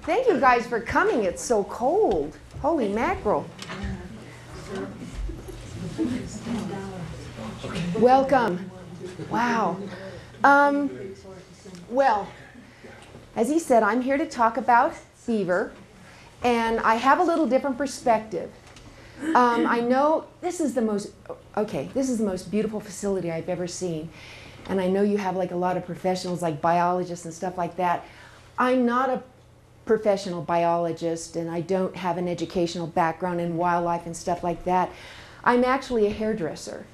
Thank you guys for coming. It's so cold. Holy mackerel. Welcome. Wow. Well, as he said, I'm here to talk about Beaver, and I have a little different perspective. I know this is the most beautiful facility I've ever seen, and I know you have like a lot of professionals like biologists and stuff like that. I'm not a professional biologist, and I don't have an educational background in wildlife and stuff like that. I'm actually a hairdresser.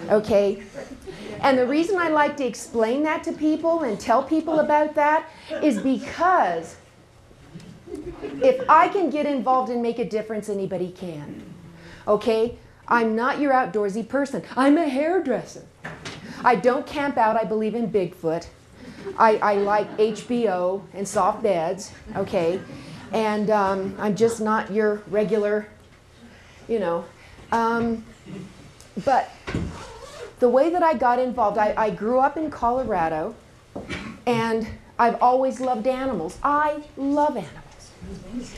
Okay? And the reason I like to explain that to people and tell people about that is because if I can get involved and make a difference, anybody can. Okay? I'm not your outdoorsy person. I'm a hairdresser. I don't camp out. I believe in Bigfoot. I like HBO and soft beds, okay? And I'm just not your regular, you know. But the way that I got involved, I grew up in Colorado, and I've always loved animals. I love animals.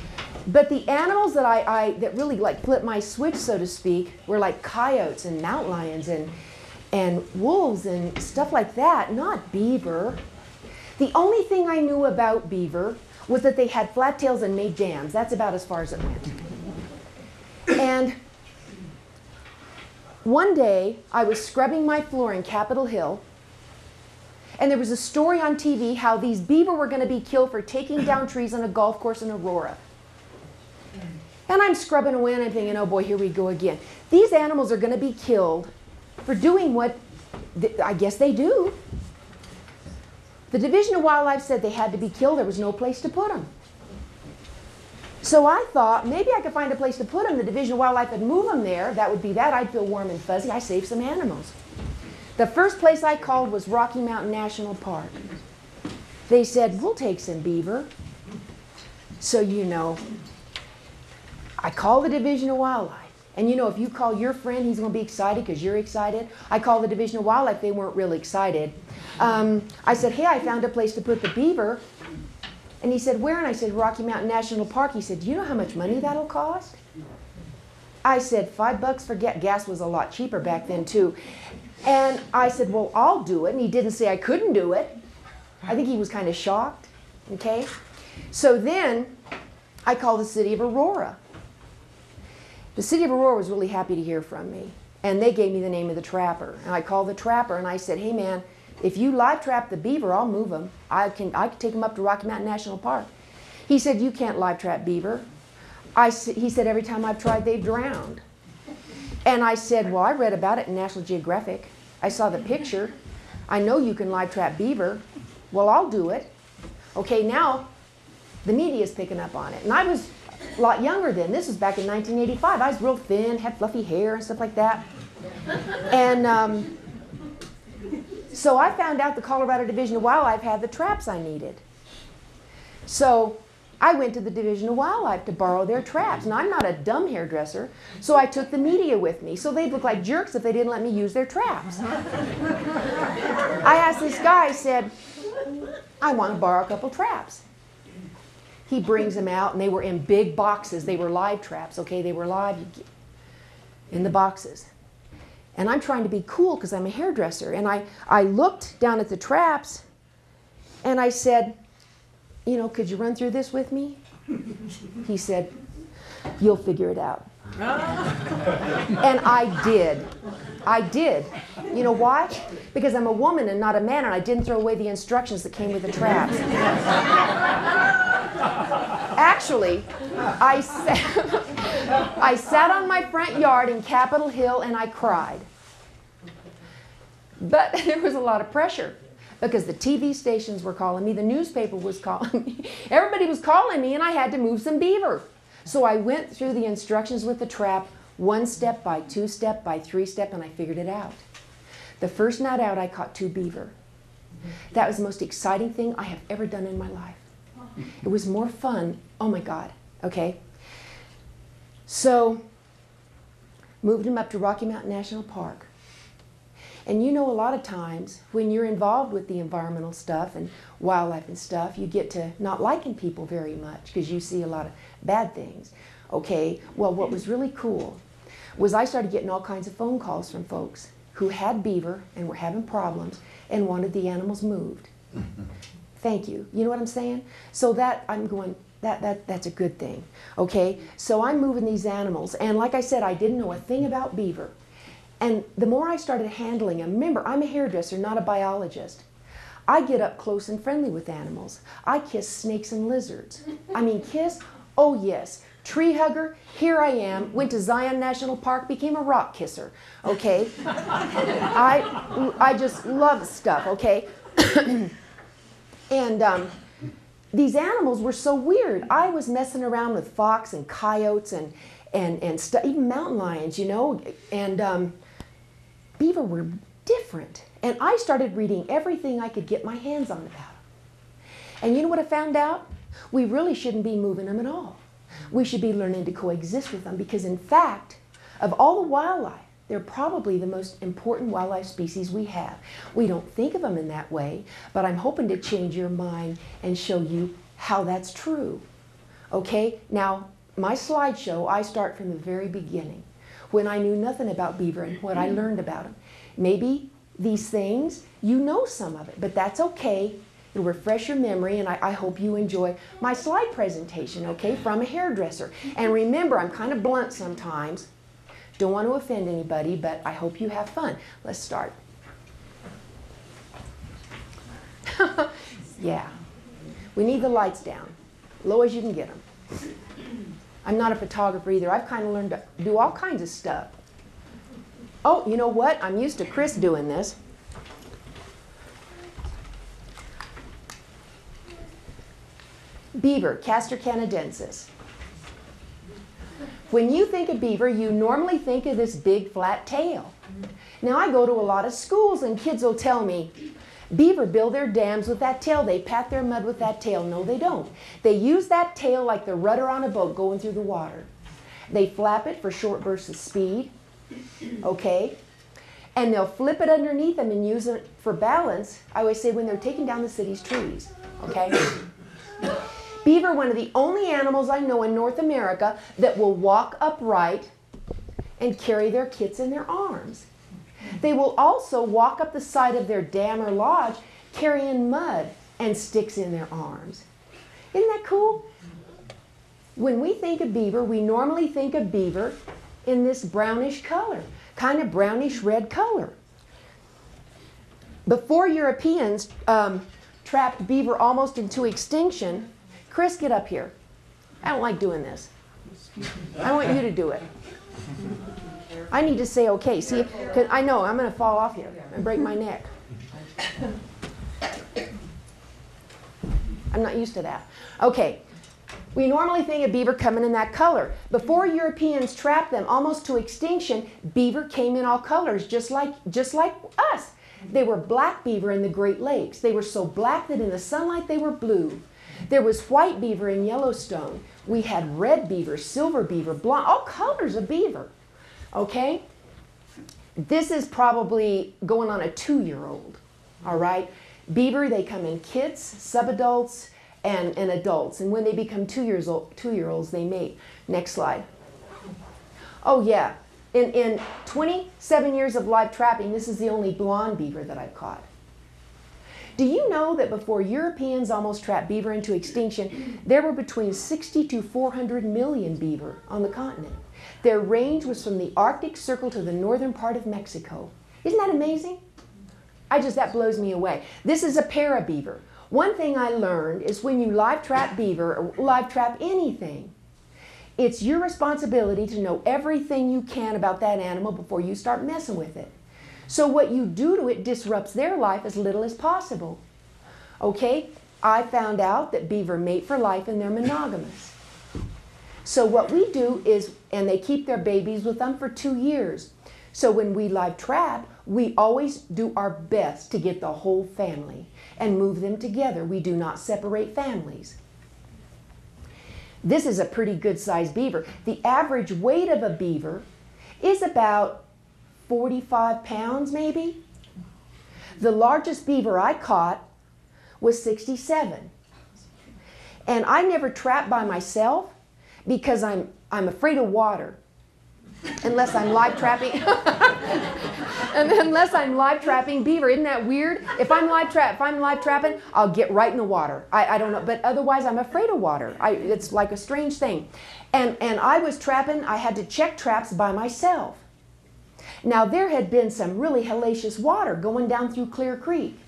But the animals that that really like flipped my switch, so to speak, were like coyotes and mountain lions and wolves and stuff like that, not beaver. The only thing I knew about beaver was that they had flat tails and made jams. That's about as far as it went. And one day, I was scrubbing my floor in Capitol Hill, and there was a story on TV how these beaver were going to be killed for taking down trees on a golf course in Aurora. And I'm scrubbing away, and I'm thinking, oh boy, here we go again. These animals are going to be killed for doing what I guess they do. The Division of Wildlife said they had to be killed. There was no place to put them. So I thought, maybe I could find a place to put them. The Division of Wildlife would move them there. That would be that. I'd feel warm and fuzzy. I saved some animals. The first place I called was Rocky Mountain National Park. They said, we'll take some beaver. So, you know, I called the Division of Wildlife. And you know, if you call your friend, he's going to be excited because you're excited. I called the Division of Wildlife. They weren't really excited. I said, hey, I found a place to put the beaver. And he said, where? And I said, Rocky Mountain National Park. He said, do you know how much money that'll cost? I said, $5 for gas. Gas was a lot cheaper back then, too. And I said, well, I'll do it. And he didn't say I couldn't do it. I think he was kind of shocked. Okay? So then I called the city of Aurora. The city of Aurora was really happy to hear from me. And they gave me the name of the trapper. And I called the trapper and I said, hey, man, if you live trap the beaver, I'll move them. I can take them up to Rocky Mountain National Park. He said, you can't live trap beaver. He said, every time I've tried, they've drowned. And I said, well, I read about it in National Geographic. I saw the picture. I know you can live trap beaver. Well, I'll do it. Okay, now the media's picking up on it. And I was a lot younger then. This was back in 1985. I was real thin, had fluffy hair and stuff like that. And so I found out the Colorado Division of Wildlife had the traps I needed. So I went to the Division of Wildlife to borrow their traps. Now, I'm not a dumb hairdresser, so I took the media with me. So they'd look like jerks if they didn't let me use their traps. I asked this guy, I said, I want to borrow a couple traps. He brings them out, and they were in big boxes. They were live traps, okay? They were live in the boxes. And I'm trying to be cool because I'm a hairdresser. And I looked down at the traps, and I said, you know, could you run through this with me? He said, you'll figure it out. And I did. I did. You know why? Because I'm a woman and not a man, and I didn't throw away the instructions that came with the traps. Actually, I sat on my front yard in Capitol Hill and I cried. But there was a lot of pressure because the TV stations were calling me, the newspaper was calling me, everybody was calling me, and I had to move some beaver. So I went through the instructions with the trap, 1 step by 2 step by 3 step, and I figured it out. The first night out, I caught 2 beaver. That was the most exciting thing I have ever done in my life. It was more fun. Oh my God. Okay. So, moved him up to Rocky Mountain National Park. And you know, a lot of times when you're involved with the environmental stuff and wildlife and stuff, you get to not liking people very much because you see a lot of bad things. Okay, well, what was really cool was I started getting all kinds of phone calls from folks who had beaver and were having problems and wanted the animals moved. Thank you. You know what I'm saying? So that I'm going, that's a good thing. Okay, so I'm moving these animals, and like I said, I didn't know a thing about beaver. And the more I started handling them, remember, I'm a hairdresser, not a biologist. I get up close and friendly with animals. I kiss snakes and lizards. I mean, kiss? Oh yes. Tree hugger, here I am, went to Zion National Park, became a rock kisser, okay? I just love stuff, okay? And these animals were so weird. I was messing around with fox and coyotes and even mountain lions, you know, and beaver were different. And I started reading everything I could get my hands on about them. And you know what I found out? We really shouldn't be moving them at all. We should be learning to coexist with them because, in fact, of all the wildlife, they're probably the most important wildlife species we have. We don't think of them in that way, but I'm hoping to change your mind and show you how that's true. Okay? Now, my slideshow, I start from the very beginning, when I knew nothing about beaver and what I learned about them. Maybe these things, you know some of it, but that's okay. It'll refresh your memory, and I hope you enjoy my slide presentation, okay, from a hairdresser. And remember, I'm kind of blunt sometimes. Don't want to offend anybody, but I hope you have fun. Let's start. Yeah. We need the lights down, low as you can get them. I'm not a photographer either. I've kind of learned to do all kinds of stuff. Oh, you know what? I'm used to Chris doing this. Beaver, Castor canadensis. When you think of beaver, you normally think of this big flat tail. Now I go to a lot of schools and kids will tell me, beaver build their dams with that tail, they pat their mud with that tail. No, they don't. They use that tail like the rudder on a boat going through the water. They flap it for short bursts of speed, okay? And they'll flip it underneath them and use it for balance, I always say, when they're taking down the city's trees, okay? Beaver, one of the only animals I know in North America that will walk upright and carry their kits in their arms. They will also walk up the side of their dam or lodge carrying mud and sticks in their arms. Isn't that cool? When we think of beaver, we normally think of beaver in this brownish color, kind of brownish red color. Before Europeans trapped beaver almost into extinction, Chris, get up here. I don't like doing this. I want you to do it. I need to say okay. See, because I know I'm going to fall off here and break my neck. I'm not used to that. Okay. We normally think of beaver coming in that color. Before Europeans trapped them almost to extinction, beaver came in all colors, just like us. They were black beaver in the Great Lakes. They were so black that in the sunlight they were blue. There was white beaver in Yellowstone. We had red beaver, silver beaver, blonde, all colors of beaver. Okay? This is probably going on a 2-year-old. All right? Beaver, they come in kids, subadults, and adults. And when they become 2-year-olds, they mate. Next slide. Oh, yeah. In 27 years of live trapping, this is the only blonde beaver that I've caught. Do you know that before Europeans almost trapped beaver into extinction, there were between 60 to 400 million beaver on the continent? Their range was from the Arctic Circle to the northern part of Mexico. Isn't that amazing? That blows me away. This is a para beaver. One thing I learned is when you live trap beaver or live trap anything, it's your responsibility to know everything you can about that animal before you start messing with it. So what you do to it disrupts their life as little as possible. Okay? I found out that beaver mate for life and they're monogamous. So what we do is, and they keep their babies with them for 2 years. So when we live trap, we always do our best to get the whole family and move them together. We do not separate families. This is a pretty good sized beaver. The average weight of a beaver is about 45 pounds maybe. The largest beaver I caught was 67. And I never trap by myself because I'm afraid of water. Unless I'm live trapping. And unless I'm live trapping beaver. Isn't that weird? If I'm live trapping, I'll get right in the water. I don't know, but otherwise I'm afraid of water. It's like a strange thing. And I was trapping, I had to check traps by myself. Now there had been some really hellacious water going down through Clear Creek.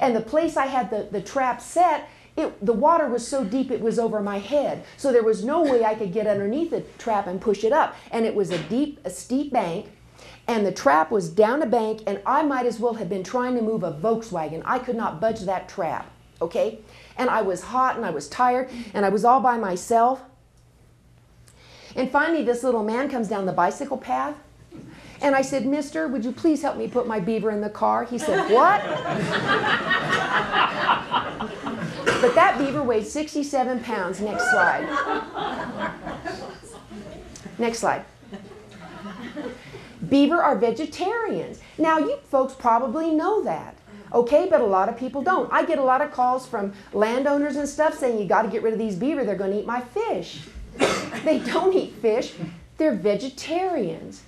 And the place I had the trap set, the water was so deep it was over my head. So there was no way I could get underneath the trap and push it up. And it was a steep bank. And the trap was down a bank, and I might as well have been trying to move a Volkswagen. I could not budge that trap, okay? And I was hot, and I was tired, and I was all by myself. And finally, this little man comes down the bicycle path. And I said, "Mister, would you please help me put my beaver in the car?" He said, "What?" But that beaver weighed 67 pounds. Next slide. Next slide. Beaver are vegetarians. Now, you folks probably know that, okay? But a lot of people don't. I get a lot of calls from landowners and stuff saying, "You got to get rid of these beaver. They're going to eat my fish." They don't eat fish. They're vegetarians.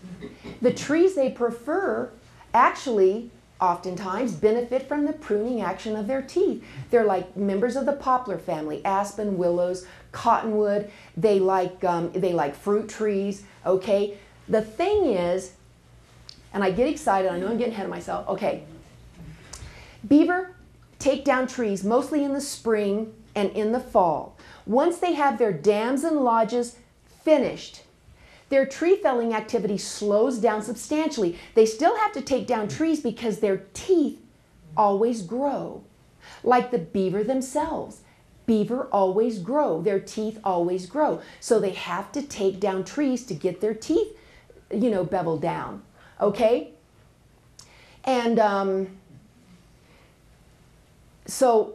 The trees they prefer actually oftentimes benefit from the pruning action of their teeth. They're like members of the poplar family, aspen, willows, cottonwood. They like fruit trees, okay? The thing is, and I get excited, I know I'm getting ahead of myself, okay. Beaver take down trees mostly in the spring and in the fall. Once they have their dams and lodges finished, their tree felling activity slows down substantially. They still have to take down trees because their teeth always grow, like the beaver themselves. Beaver always grow. Their teeth always grow. So they have to take down trees to get their teeth, you know, beveled down, okay? And so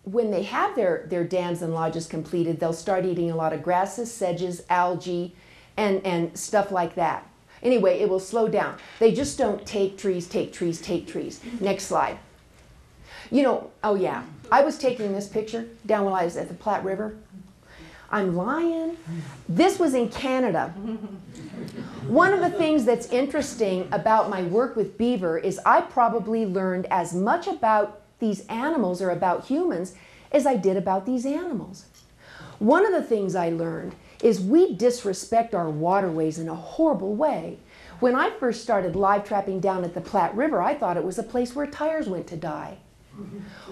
when they have their dams and lodges completed, they'll start eating a lot of grasses, sedges, algae, and stuff like that. Anyway, it will slow down. They just don't take trees, take trees, take trees. Next slide. You know, oh yeah, I was taking this picture down while I was at the Platte River. I'm lying. This was in Canada. One of the things that's interesting about my work with beaver is I probably learned as much about these animals or about humans as I did about these animals. One of the things I learned is we disrespect our waterways in a horrible way. When I first started live trapping down at the Platte River, I thought it was a place where tires went to die.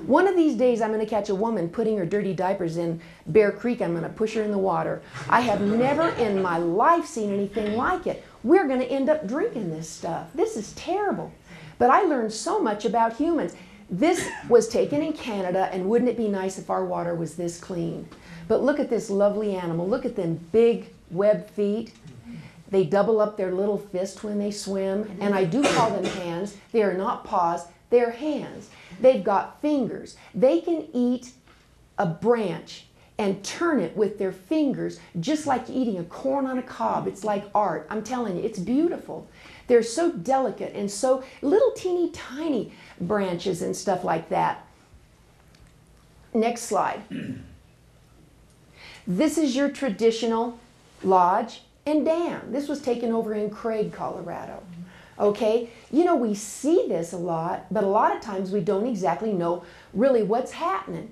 One of these days I'm going to catch a woman putting her dirty diapers in Bear Creek. I'm going to push her in the water. I have never in my life seen anything like it. We're going to end up drinking this stuff. This is terrible. But I learned so much about humans. This was taken in Canada, and wouldn't it be nice if our water was this clean? But look at this lovely animal. Look at them big web feet. They double up their little fist when they swim. And I do call them hands. They are not paws. They're hands. They've got fingers. They can eat a branch and turn it with their fingers, just like eating a corn on a cob. It's like art. I'm telling you, it's beautiful. They're so delicate and so little teeny tiny branches and stuff like that. Next slide. This is your traditional lodge and dam. This was taken over in Craig, Colorado. Okay, you know, we see this a lot, but a lot of times we don't exactly know really what's happening.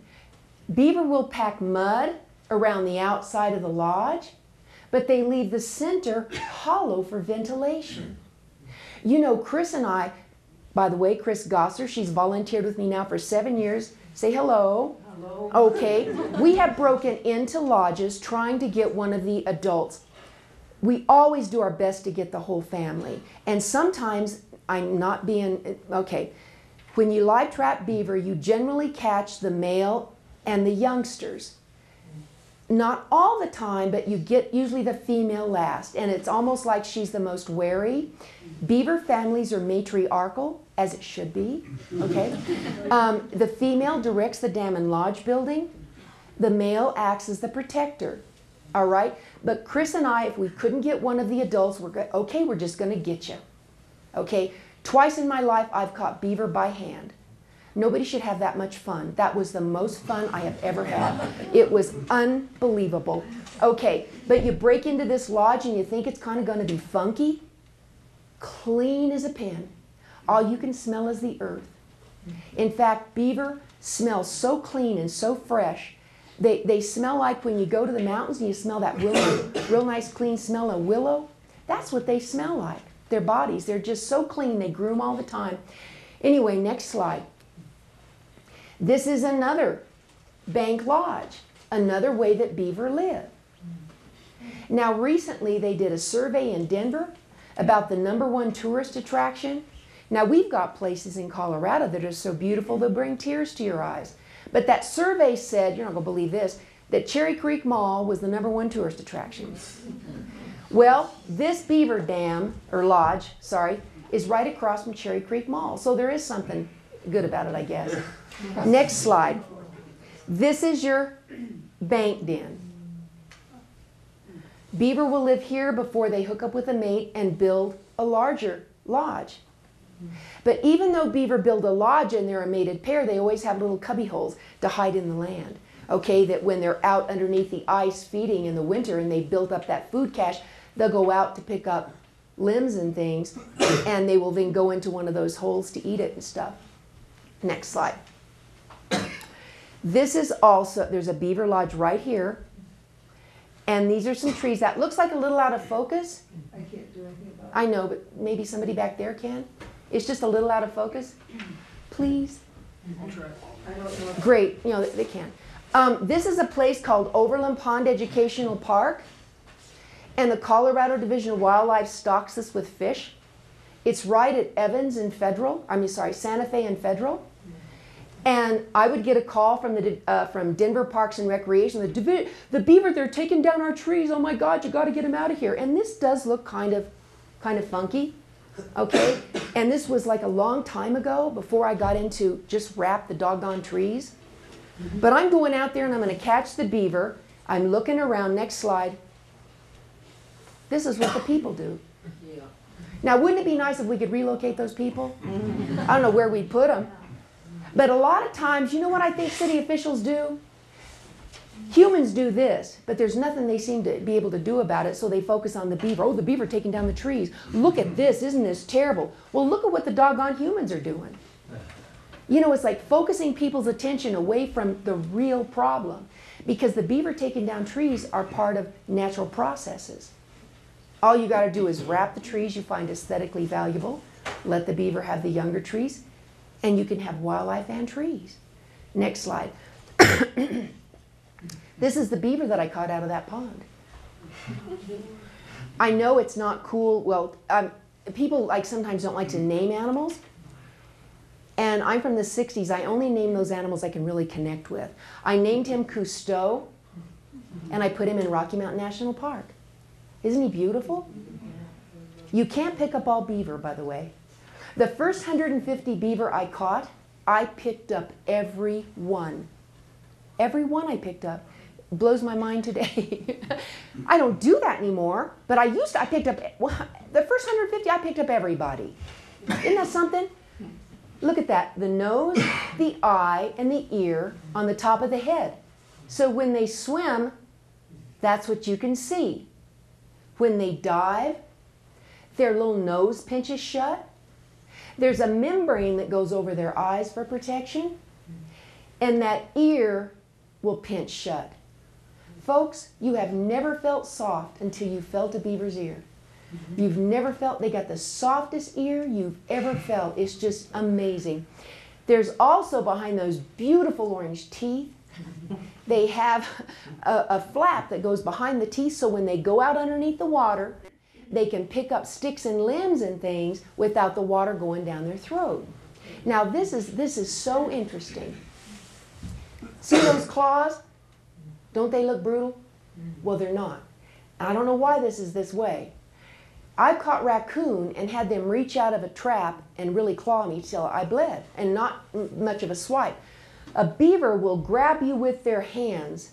Beaver will pack mud around the outside of the lodge, but they leave the center hollow for ventilation. You know, Chris and I, by the way, Chris Gosser, she's volunteered with me now for 7 years. Say hello. Hello. Okay, we have broken into lodges trying to get one of the adults. We always do our best to get the whole family. And sometimes I'm not being, okay, when you live trap beaver, you generally catch the male and the youngsters. Not all the time, but you get usually the female last. And it's almost like she's the most wary. Beaver families are matriarchal, as it should be, okay? The female directs the dam and lodge building. The male acts as the protector. All right, but Chris and I, if we couldn't get one of the adults, we're just going to get you. Okay, twice in my life I've caught beaver by hand. Nobody should have that much fun. That was the most fun I have ever had. It was unbelievable. Okay, but you break into this lodge and you think it's kind of going to be funky. Clean as a pin. All you can smell is the earth. In fact, beaver smells so clean and so fresh. They smell like when you go to the mountains and you smell that willow, real nice clean smell of willow. That's what they smell like. Their bodies, they're just so clean. They groom all the time. Anyway, next slide. This is another bank lodge, another way that beaver live. Now recently they did a survey in Denver about the #1 tourist attraction. Now we've got places in Colorado that are so beautiful they'll bring tears to your eyes. But that survey said, you're not going to believe this, that Cherry Creek Mall was the #1 tourist attraction. Well, this beaver dam, or lodge, sorry, is right across from Cherry Creek Mall. So there is something good about it, I guess. Next slide. This is your bank den. Beaver will live here before they hook up with a mate and build a larger lodge. But even though beaver build a lodge and they're a mated pair, they always have little cubby holes to hide in the land. Okay, that when they're out underneath the ice feeding in the winter and they've built up that food cache, they'll go out to pick up limbs and things, and they will then go into one of those holes to eat it and stuff. Next slide. This is also, there's a beaver lodge right here. And these are some trees. That looks like a little out of focus. I can't do anything about it. I know, but maybe somebody back there can. It's just a little out of focus. Please. I'll try. I don't know. Great. You know, they can. This is a place called Overland Pond Educational Park. And the Colorado Division of Wildlife stocks this with fish. It's right at Evans and Federal. Santa Fe and Federal. And I would get a call from from Denver Parks and Recreation. The beaver, they're taking down our trees. Oh my God, you got to get them out of here. And this does look kind of funky, okay? And this was like a long time ago before I got into just wrap the doggone trees. But I'm going out there and I'm going to catch the beaver. I'm looking around. Next slide. This is what the people do. Yeah. Now, wouldn't it be nice if we could relocate those people? I don't know where we'd put them. But a lot of times, you know what I think city officials do? Humans do this, but there's nothing they seem to be able to do about it, so they focus on the beaver. Oh, the beaver taking down the trees. Look at this, isn't this terrible? Well, look at what the doggone humans are doing. You know, it's like focusing people's attention away from the real problem, because the beaver taking down trees are part of natural processes. All you got to do is wrap the trees you find aesthetically valuable, let the beaver have the younger trees, and you can have wildlife and trees. Next slide. This is the beaver that I caught out of that pond. I know it's not cool. Well, people sometimes don't like to name animals. And I'm from the 60s. I only name those animals I can really connect with. I named him Cousteau, and I put him in Rocky Mountain National Park. Isn't he beautiful? You can't pick up all beaver, by the way. The first 150 beaver I caught, I picked up every one. Every one I picked up. It blows my mind today. I don't do that anymore, but I used to. I picked up, the first 150, I picked up everybody. Isn't that something? Look at that. The nose, the eye, and the ear on the top of the head. So when they swim, that's what you can see. When they dive, their little nose pinches shut. There's a membrane that goes over their eyes for protection, and that ear will pinch shut. Folks, you have never felt soft until you felt a beaver's ear. You've never felt, they got the softest ear you've ever felt. It's just amazing. There's also behind those beautiful orange teeth, they have a flap that goes behind the teeth, so when they go out underneath the water, they can pick up sticks and limbs and things without the water going down their throat. Now this is so interesting. See those claws? Don't they look brutal? Well, they're not. I don't know why this is this way. I've caught raccoon and had them reach out of a trap and really claw me till I bled, and not much of a swipe. A beaver will grab you with their hands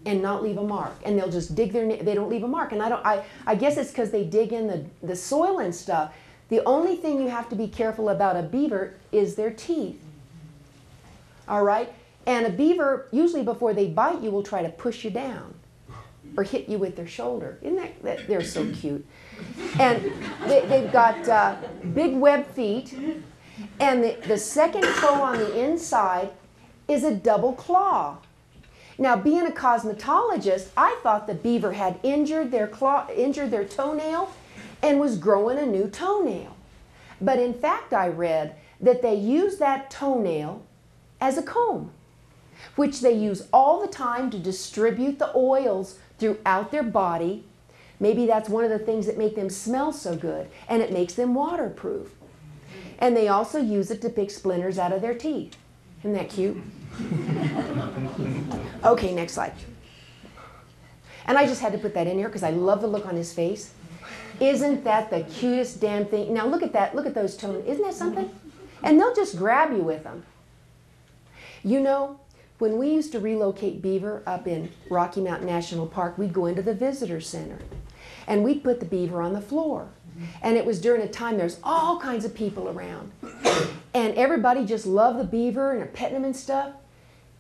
and not leave a mark, and they'll just dig they don't leave a mark. And I guess it's because they dig in the soil and stuff. The only thing you have to be careful about a beaver is their teeth. All right? And a beaver, usually before they bite you, will try to push you down or hit you with their shoulder. Isn't that they're so cute? And they've got big web feet, and the second toe on the inside is a double claw. Now, being a cosmetologist, I thought the beaver had injured their toenail and was growing a new toenail. But in fact, I read that they use that toenail as a comb, which they use all the time to distribute the oils throughout their body. Maybe that's one of the things that make them smell so good, and it makes them waterproof. And they also use it to pick splinters out of their teeth. Isn't that cute? Okay, next slide. And I just had to put that in here because I love the look on his face. Isn't that the cutest damn thing? Now look at that, look at those toes. Isn't that something? And they'll just grab you with them. You know, when we used to relocate beaver up in Rocky Mountain National Park, we'd go into the visitor center and we'd put the beaver on the floor. And it was during a time there's all kinds of people around. And everybody just loved the beaver and are petting them and stuff.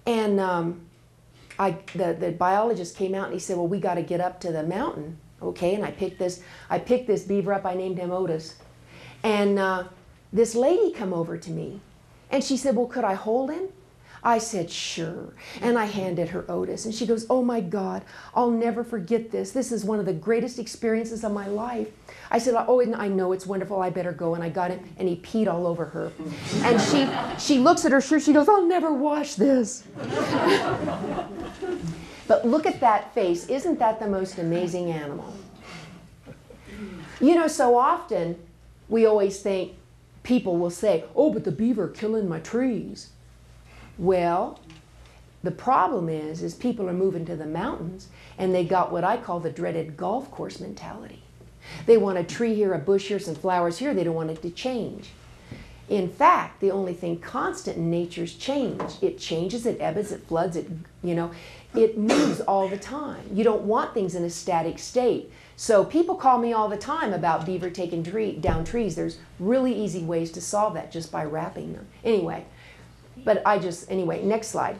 And the biologist came out and he said, well, we got to get up to the mountain. Okay, and I picked this beaver up. I named him Otis. And this lady come over to me and she said, well, could I hold him? I said, sure. And I handed her Otis. And she goes, oh my God, I'll never forget this. This is one of the greatest experiences of my life. I said, oh, and I know it's wonderful. I better go. And I got him, and he peed all over her. And she looks at her shirt. She goes, I'll never wash this. But look at that face. Isn't that the most amazing animal? You know, so often we always think, people will say, oh, but the beaver killing my trees. Well, the problem is people are moving to the mountains and they got what I call the dreaded golf course mentality. They want a tree here, a bush here, some flowers here. They don't want it to change. In fact, the only thing constant in nature is change. It changes, it ebbs, it floods, it moves all the time. You don't want things in a static state. So people call me all the time about beaver taking down trees. There's really easy ways to solve that just by wrapping them. Anyway, next slide.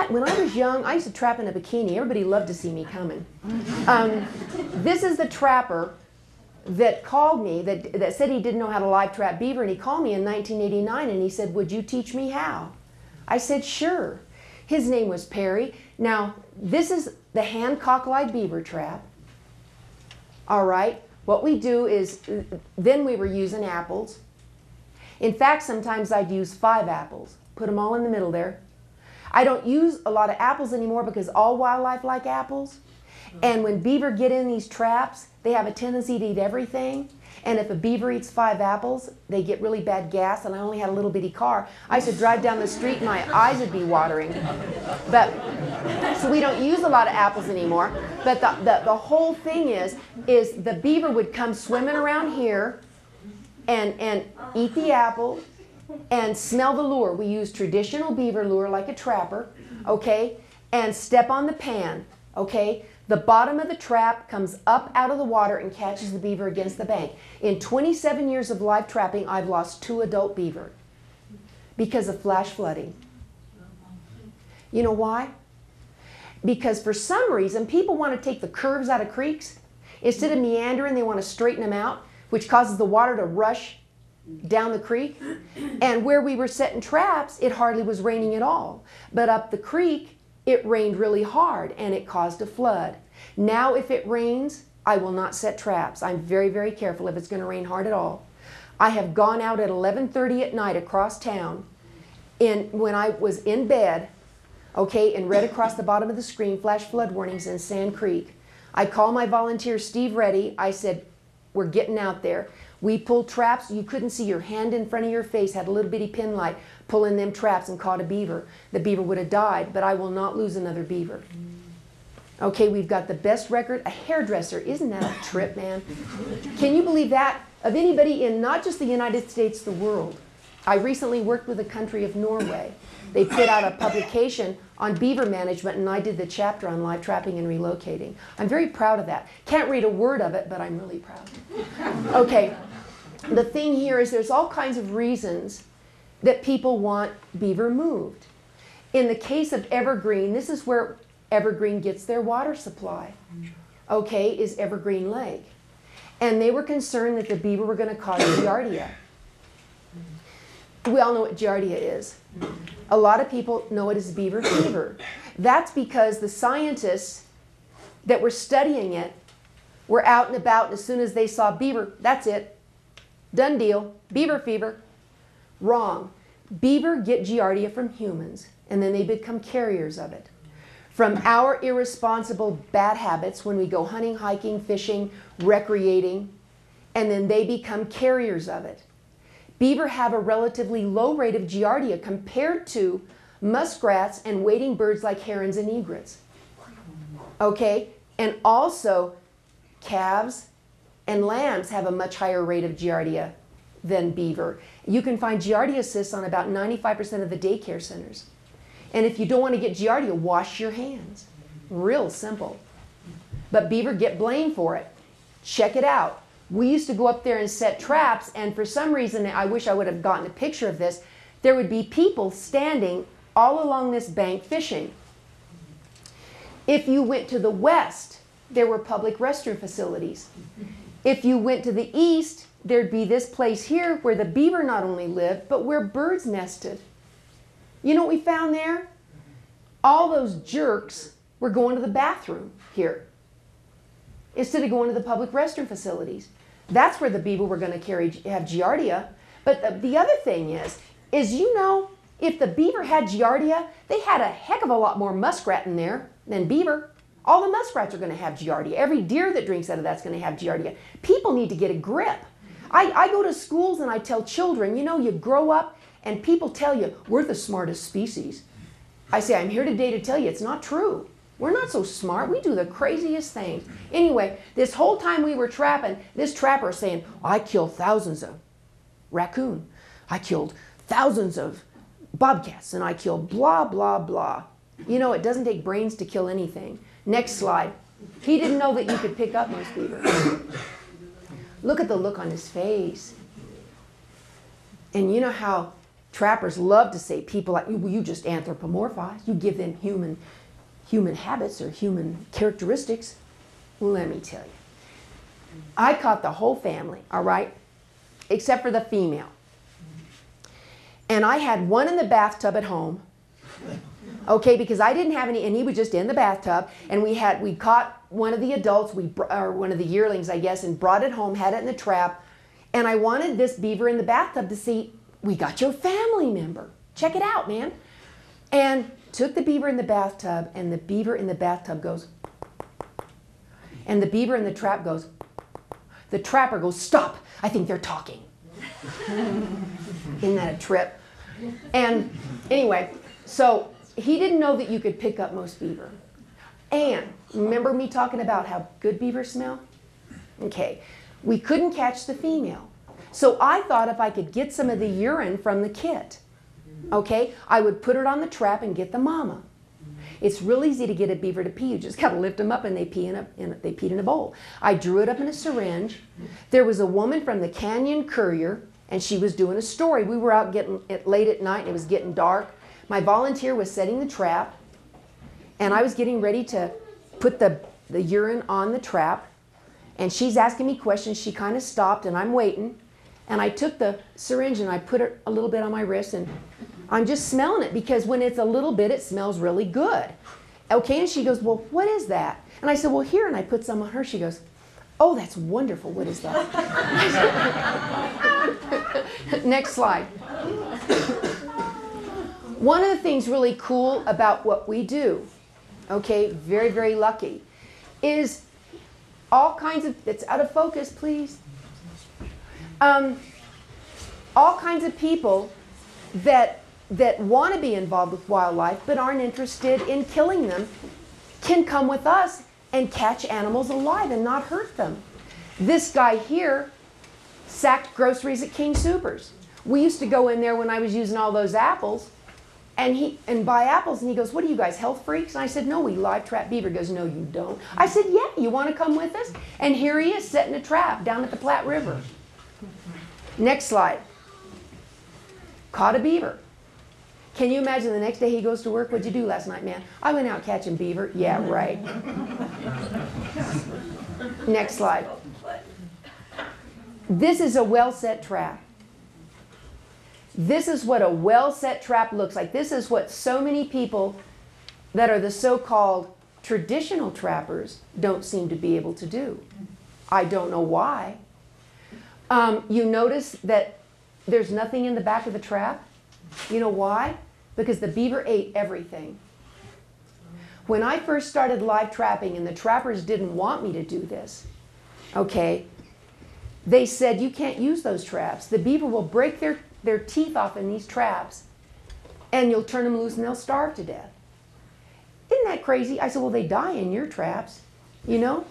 When I was young, I used to trap in a bikini. Everybody loved to see me coming. This is the trapper that called me, that said he didn't know how to live trap beaver, and he called me in 1989 and he said, would you teach me how? I said, sure. His name was Perry. Now, this is the hand cockeyed beaver trap. All right. What we do is, then we were using apples. In fact, sometimes I'd use 5 apples, put them all in the middle there. I don't use a lot of apples anymore because all wildlife like apples. And when beaver get in these traps, they have a tendency to eat everything. And if a beaver eats 5 apples, they get really bad gas, and I only had a little bitty car. I used to drive down the street and my eyes would be watering. So we don't use a lot of apples anymore. But the whole thing is the beaver would come swimming around here and eat the apple and smell the lure. We use traditional beaver lure like a trapper, okay, and step on the pan, okay. The bottom of the trap comes up out of the water and catches the beaver against the bank. In 27 years of live trapping, I've lost 2 adult beaver because of flash flooding. You know why? Because for some reason, people want to take the curves out of creeks. Instead of meandering, they want to straighten them out, which causes the water to rush down the creek. And where we were setting traps, it hardly was raining at all. But up the creek, it rained really hard and it caused a flood. Now if it rains, I will not set traps. I'm very, very careful if it's going to rain hard at all. I have gone out at 11:30 at night across town when I was in bed, okay, and read across the bottom of the screen flash flood warnings in Sand Creek. I called my volunteer Steve Reddy. I said, we're getting out there. We pulled traps. You couldn't see your hand in front of your face, had a little bitty pin light, pulling them traps and caught a beaver. The beaver would have died, but I will not lose another beaver. Okay, we've got the best record. A hairdresser, isn't that a trip, man? Can you believe that? Of anybody in not just the United States, the world. I recently worked with the country of Norway. They put out a publication on beaver management, and I did the chapter on live trapping and relocating. I'm very proud of that. Can't read a word of it, but I'm really proud. Okay, the thing here is there's all kinds of reasons that people want beaver moved. In the case of Evergreen, this is where Evergreen gets their water supply, okay, is Evergreen Lake. And they were concerned that the beaver were going to cause giardia. We all know what giardia is. A lot of people know it as beaver fever. That's because the scientists that were studying it were out and about, and as soon as they saw beaver, that's it. Done deal. Beaver fever. Wrong. Beaver get giardia from humans, and then they become carriers of it. From our irresponsible bad habits when we go hunting, hiking, fishing, recreating, and then they become carriers of it. Beaver have a relatively low rate of giardia compared to muskrats and wading birds like herons and egrets. Okay? And also, calves and lambs have a much higher rate of giardia than beaver. You can find giardia cysts on about 95% of the daycare centers. And if you don't want to get giardia, wash your hands. Real simple. But beaver get blamed for it. Check it out. We used to go up there and set traps, and for some reason, I wish I would have gotten a picture of this, there would be people standing all along this bank fishing. If you went to the west, there were public restroom facilities. If you went to the east, there'd be this place here where the beaver not only lived, but where birds nested. You know what we found there? All those jerks were going to the bathroom here instead of going to the public restroom facilities. That's where the beaver were going to have giardia. But the other thing is you know, if the beaver had giardia, they had a heck of a lot more muskrat in there than beaver. All the muskrats are going to have giardia. Every deer that drinks out of that's going to have giardia. People need to get a grip. I go to schools and I tell children, you know, you grow up and people tell you, we're the smartest species. I say, I'm here today to tell you it's not true. We're not so smart. We do the craziest things. Anyway, this whole time we were trapping, this trapper is saying, I killed thousands of raccoon. I killed thousands of bobcats, and I killed blah, blah, blah. You know, it doesn't take brains to kill anything. Next slide. He didn't know that you could pick up most beaver. Look at the look on his face. And you know how trappers love to say people like, well, you just anthropomorphize. You give them human habits or human characteristics. Well, let me tell you. I caught the whole family, all right, except for the female. And I had one in the bathtub at home, okay, because I didn't have any, and he was just in the bathtub, and we caught one of the adults, or one of the yearlings, I guess, and brought it home, had it in the trap, and I wanted this beaver in the bathtub to see, we got your family member. Check it out, man. And took the beaver in the bathtub, and the beaver in the bathtub goes, and the beaver in the trap goes, the trapper goes, stop, I think they're talking. Isn't that a trip? And anyway, so he didn't know that you could pick up most beaver. And remember me talking about how good beaver smell? Okay, we couldn't catch the female. So I thought if I could get some of the urine from the kit, okay, I would put it on the trap and get the mama. It's real easy to get a beaver to pee. You just got to lift them up and they peed in a bowl. I drew it up in a syringe. There was a woman from the Canyon Courier, and she was doing a story. We were out getting it late at night and it was getting dark. My volunteer was setting the trap, and I was getting ready to put the urine on the trap, and she's asking me questions. She kind of stopped, and I'm waiting, and I took the syringe and I put it a little bit on my wrist, and I'm just smelling it because when it's a little bit, it smells really good. Okay, and she goes, well, what is that? And I said, well, here, and I put some on her. She goes, oh, that's wonderful. What is that? Next slide. One of the things really cool about what we do, okay, very, very lucky, is all kinds of, it's out of focus, please. All kinds of people that want to be involved with wildlife but aren't interested in killing them can come with us and catch animals alive and not hurt them. This guy here sacked groceries at King Soopers. We used to go in there when I was using all those apples and buy apples, and he goes, what are you guys, health freaks? And I said, no, we live trap beaver. He goes, no, you don't. I said, yeah, you want to come with us? And here he is setting a trap down at the Platte River. Next slide. caught a beaver. Can you imagine the next day he goes to work? What'd you do last night, man? I went out catching beaver. Yeah, right. Next slide. This is a well-set trap. This is what a well-set trap looks like. This is what so many people that are the so-called traditional trappers don't seem to be able to do. I don't know why. You notice that there's nothing in the back of the trap. You know why? Because the beaver ate everything. When I first started live trapping and the trappers didn't want me to do this, okay, they said, you can't use those traps. The beaver will break their teeth off in these traps and you'll turn them loose and they'll starve to death. Isn't that crazy? I said, well, they die in your traps, you know?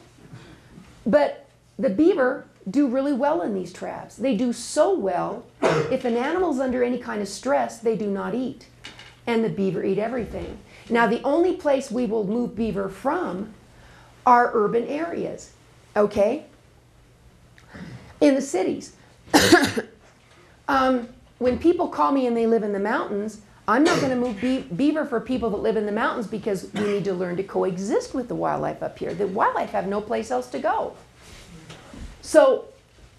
But the beaver do really well in these traps. They do so well, if an animal's under any kind of stress, they do not eat. And the beaver eat everything. Now, the only place we will move beaver from are urban areas, okay? In the cities. When people call me and they live in the mountains, I'm not going to move beaver for people that live in the mountains because we need to learn to coexist with the wildlife up here. The wildlife have no place else to go. So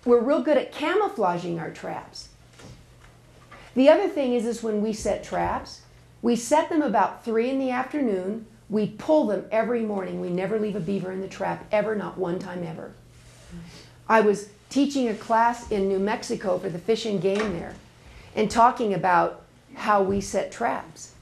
we're real good at camouflaging our traps. The other thing is when we set traps, we set them about 3 in the afternoon. We pull them every morning. We never leave a beaver in the trap, ever, not one time ever. I was teaching a class in New Mexico for the Fish and Game there and talking about how we set traps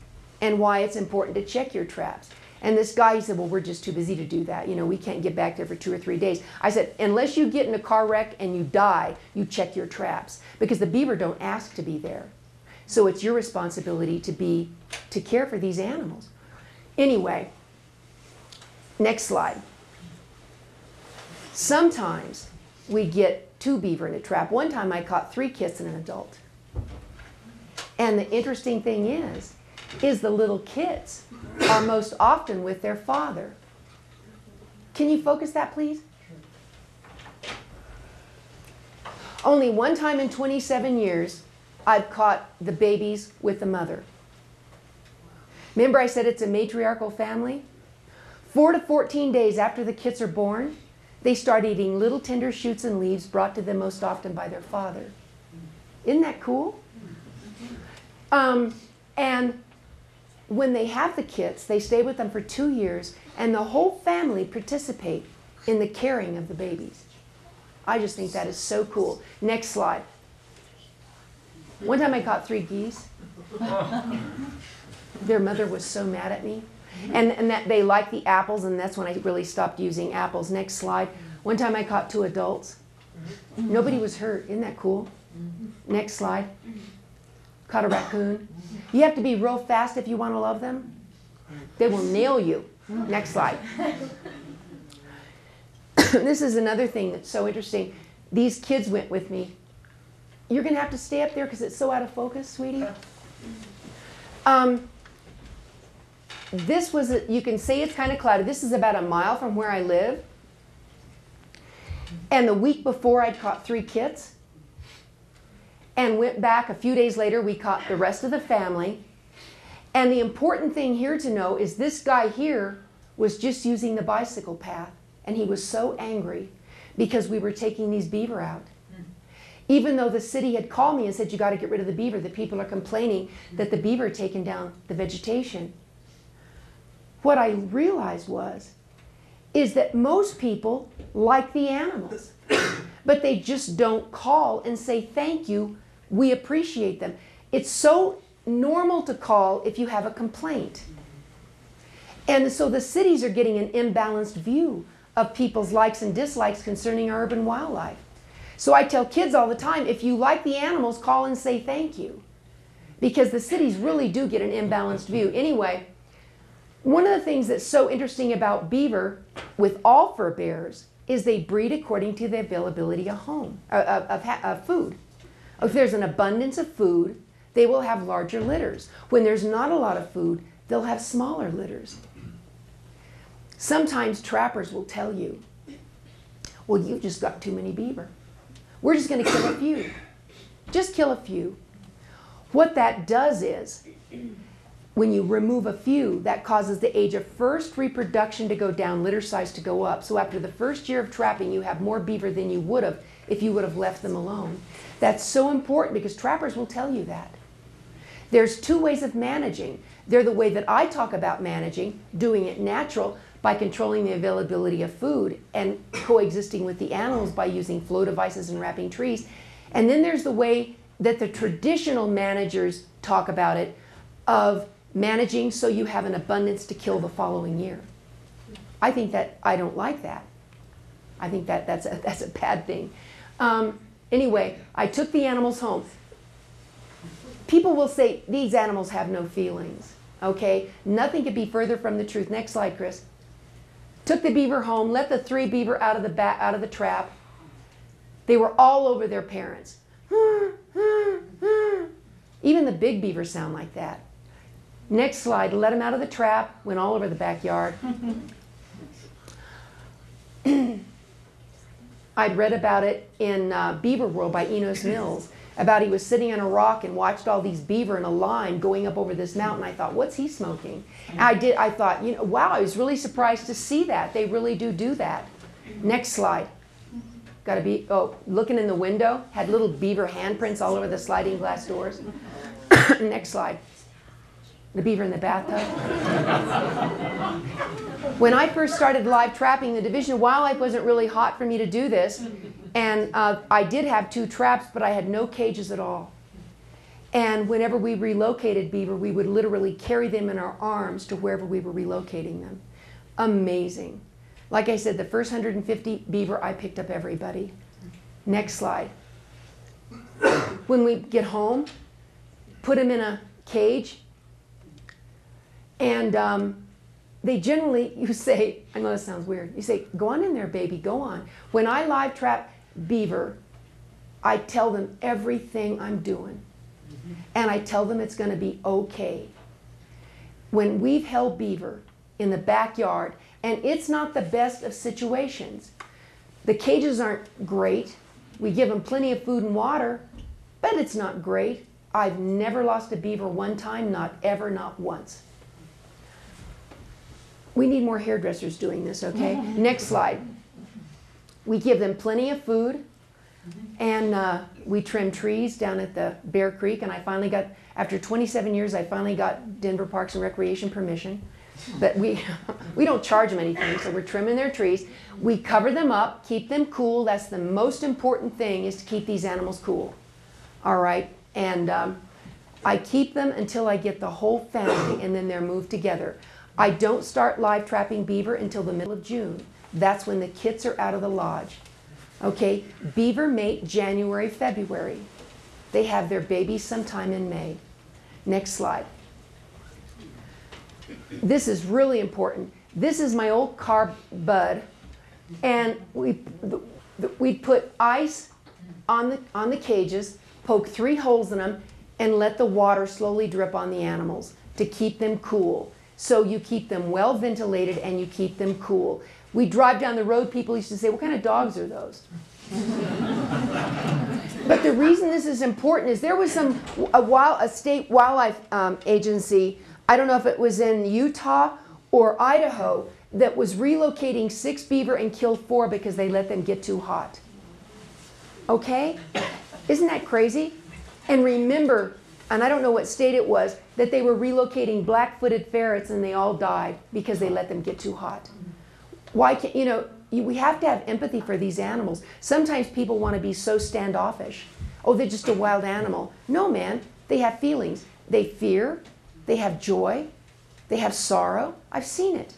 and why it's important to check your traps. And this guy, he said, well, we're just too busy to do that. You know, we can't get back there for 2 or 3 days. I said, unless you get in a car wreck and you die, you check your traps because the beaver don't ask to be there. So it's your responsibility to care for these animals. Anyway, next slide. Sometimes we get 2 beaver in a trap. One time I caught 3 kits and an adult. And the interesting thing is the little kits are most often with their father. Can you focus that, please? Only one time in 27 years, I've caught the babies with the mother. Remember I said it's a matriarchal family? 4 to 14 days after the kits are born, they start eating little tender shoots and leaves brought to them most often by their father. Isn't that cool? And when they have the kits, they stay with them for 2 years, and the whole family participate in the caring of the babies. I just think that is so cool. Next slide. One time I caught 3 geese. Their mother was so mad at me. And that they liked the apples, and that's when I really stopped using apples. Next slide. One time I caught 2 adults. Nobody was hurt. Isn't that cool? Next slide. Caught a raccoon. You have to be real fast if you want to love them. They will nail you. Next slide. This is another thing that's so interesting. These kids went with me. You're going to have to stay up there because it's so out of focus, sweetie. This was, you can see it's kind of cloudy. This is about a mile from where I live. And the week before I'd caught 3 kits. And went back a few days later, we caught the rest of the family. And the important thing here to know is this guy here was just using the bicycle path. And he was so angry because we were taking these beaver out. Even though the city had called me and said, you got to get rid of the beaver, the people are complaining that the beaver had taken down the vegetation. What I realized is that most people like the animals, but they just don't call and say thank you. We appreciate them. It's so normal to call if you have a complaint. And so the cities are getting an imbalanced view of people's likes and dislikes concerning our urban wildlife. So I tell kids all the time, if you like the animals, call and say thank you. Because the cities really do get an imbalanced view. Anyway, one of the things that's so interesting about beaver with all fur bearers is they breed according to the availability of food. If there's an abundance of food, they will have larger litters. When there's not a lot of food, they'll have smaller litters. Sometimes trappers will tell you, well, you've just got too many beaver. We're just going to kill a few. Just kill a few. What that does is, when you remove a few, that causes the age of first reproduction to go down, litter size to go up. So after the first year of trapping, you have more beaver than you would have if you would have left them alone. That's so important because trappers will tell you that. There's two ways of managing. They're the way that I talk about managing, doing it natural by controlling the availability of food and coexisting with the animals by using flow devices and wrapping trees. And then there's the way that the traditional managers talk about it, of managing so you have an abundance to kill the following year. I don't like that. I think that's a bad thing. Anyway, I took the animals home. People will say, these animals have no feelings. Okay? Nothing could be further from the truth. Next slide, Chris. Took the beaver home, let the 3 beaver out of the trap. They were all over their parents. Even the big beavers sound like that. Next slide, let them out of the trap, went all over the backyard. I'd read about it in Beaver World by Enos Mills, about he was sitting on a rock and watched all these beaver in a line going up over this mountain. I thought, what's he smoking? And I thought, wow, I was really surprised to see that. They really do that. Next slide. Got to be, looking in the window, had little beaver handprints all over the sliding glass doors. Next slide. The beaver in the bathtub. When I first started live trapping, the Division of Wildlife wasn't really hot for me to do this. And I did have 2 traps, but I had no cages at all. And whenever we relocated beaver, we would literally carry them in our arms to wherever we were relocating them. Amazing. Like I said, the first 150 beaver, I picked up everybody. Next slide. When we get home, put them in a cage, and they generally, you say, I know this sounds weird, you say, go on in there, baby, go on. When I live trap beaver, I tell them everything I'm doing. And I tell them it's going to be okay. When we've held beaver in the backyard, and it's not the best of situations. The cages aren't great. We give them plenty of food and water, but it's not great. I've never lost a beaver one time, not ever, not once. We need more hairdressers doing this, okay? Next slide. We give them plenty of food, and we trim trees down at the Bear Creek, and I finally got, after 27 years, I finally got Denver Parks and Recreation permission. But we don't charge them anything, so we're trimming their trees. We cover them up, keep them cool. That's the most important thing, is to keep these animals cool. All right? And I keep them until I get the whole family, and then they're moved together. I don't start live trapping beaver until the middle of June. That's when the kits are out of the lodge. Okay? Beaver mate January, February. They have their babies sometime in May. Next slide. This is really important. This is my old car bud, and we'd put ice on the cages, poke 3 holes in them, and let the water slowly drip on the animals to keep them cool. So you keep them well ventilated and you keep them cool. We drive down the road, people used to say, what kind of dogs are those? But the reason this is important is there was a state wildlife agency, I don't know if it was in Utah or Idaho, that was relocating 6 beaver and killed 4 because they let them get too hot. Okay? Isn't that crazy? And remember, and I don't know what state it was, that they were relocating black-footed ferrets and they all died because they let them get too hot. Why can't, we have to have empathy for these animals. Sometimes people want to be so standoffish. Oh, they're just a wild animal. No, man, they have feelings. They fear, they have joy, they have sorrow. I've seen it.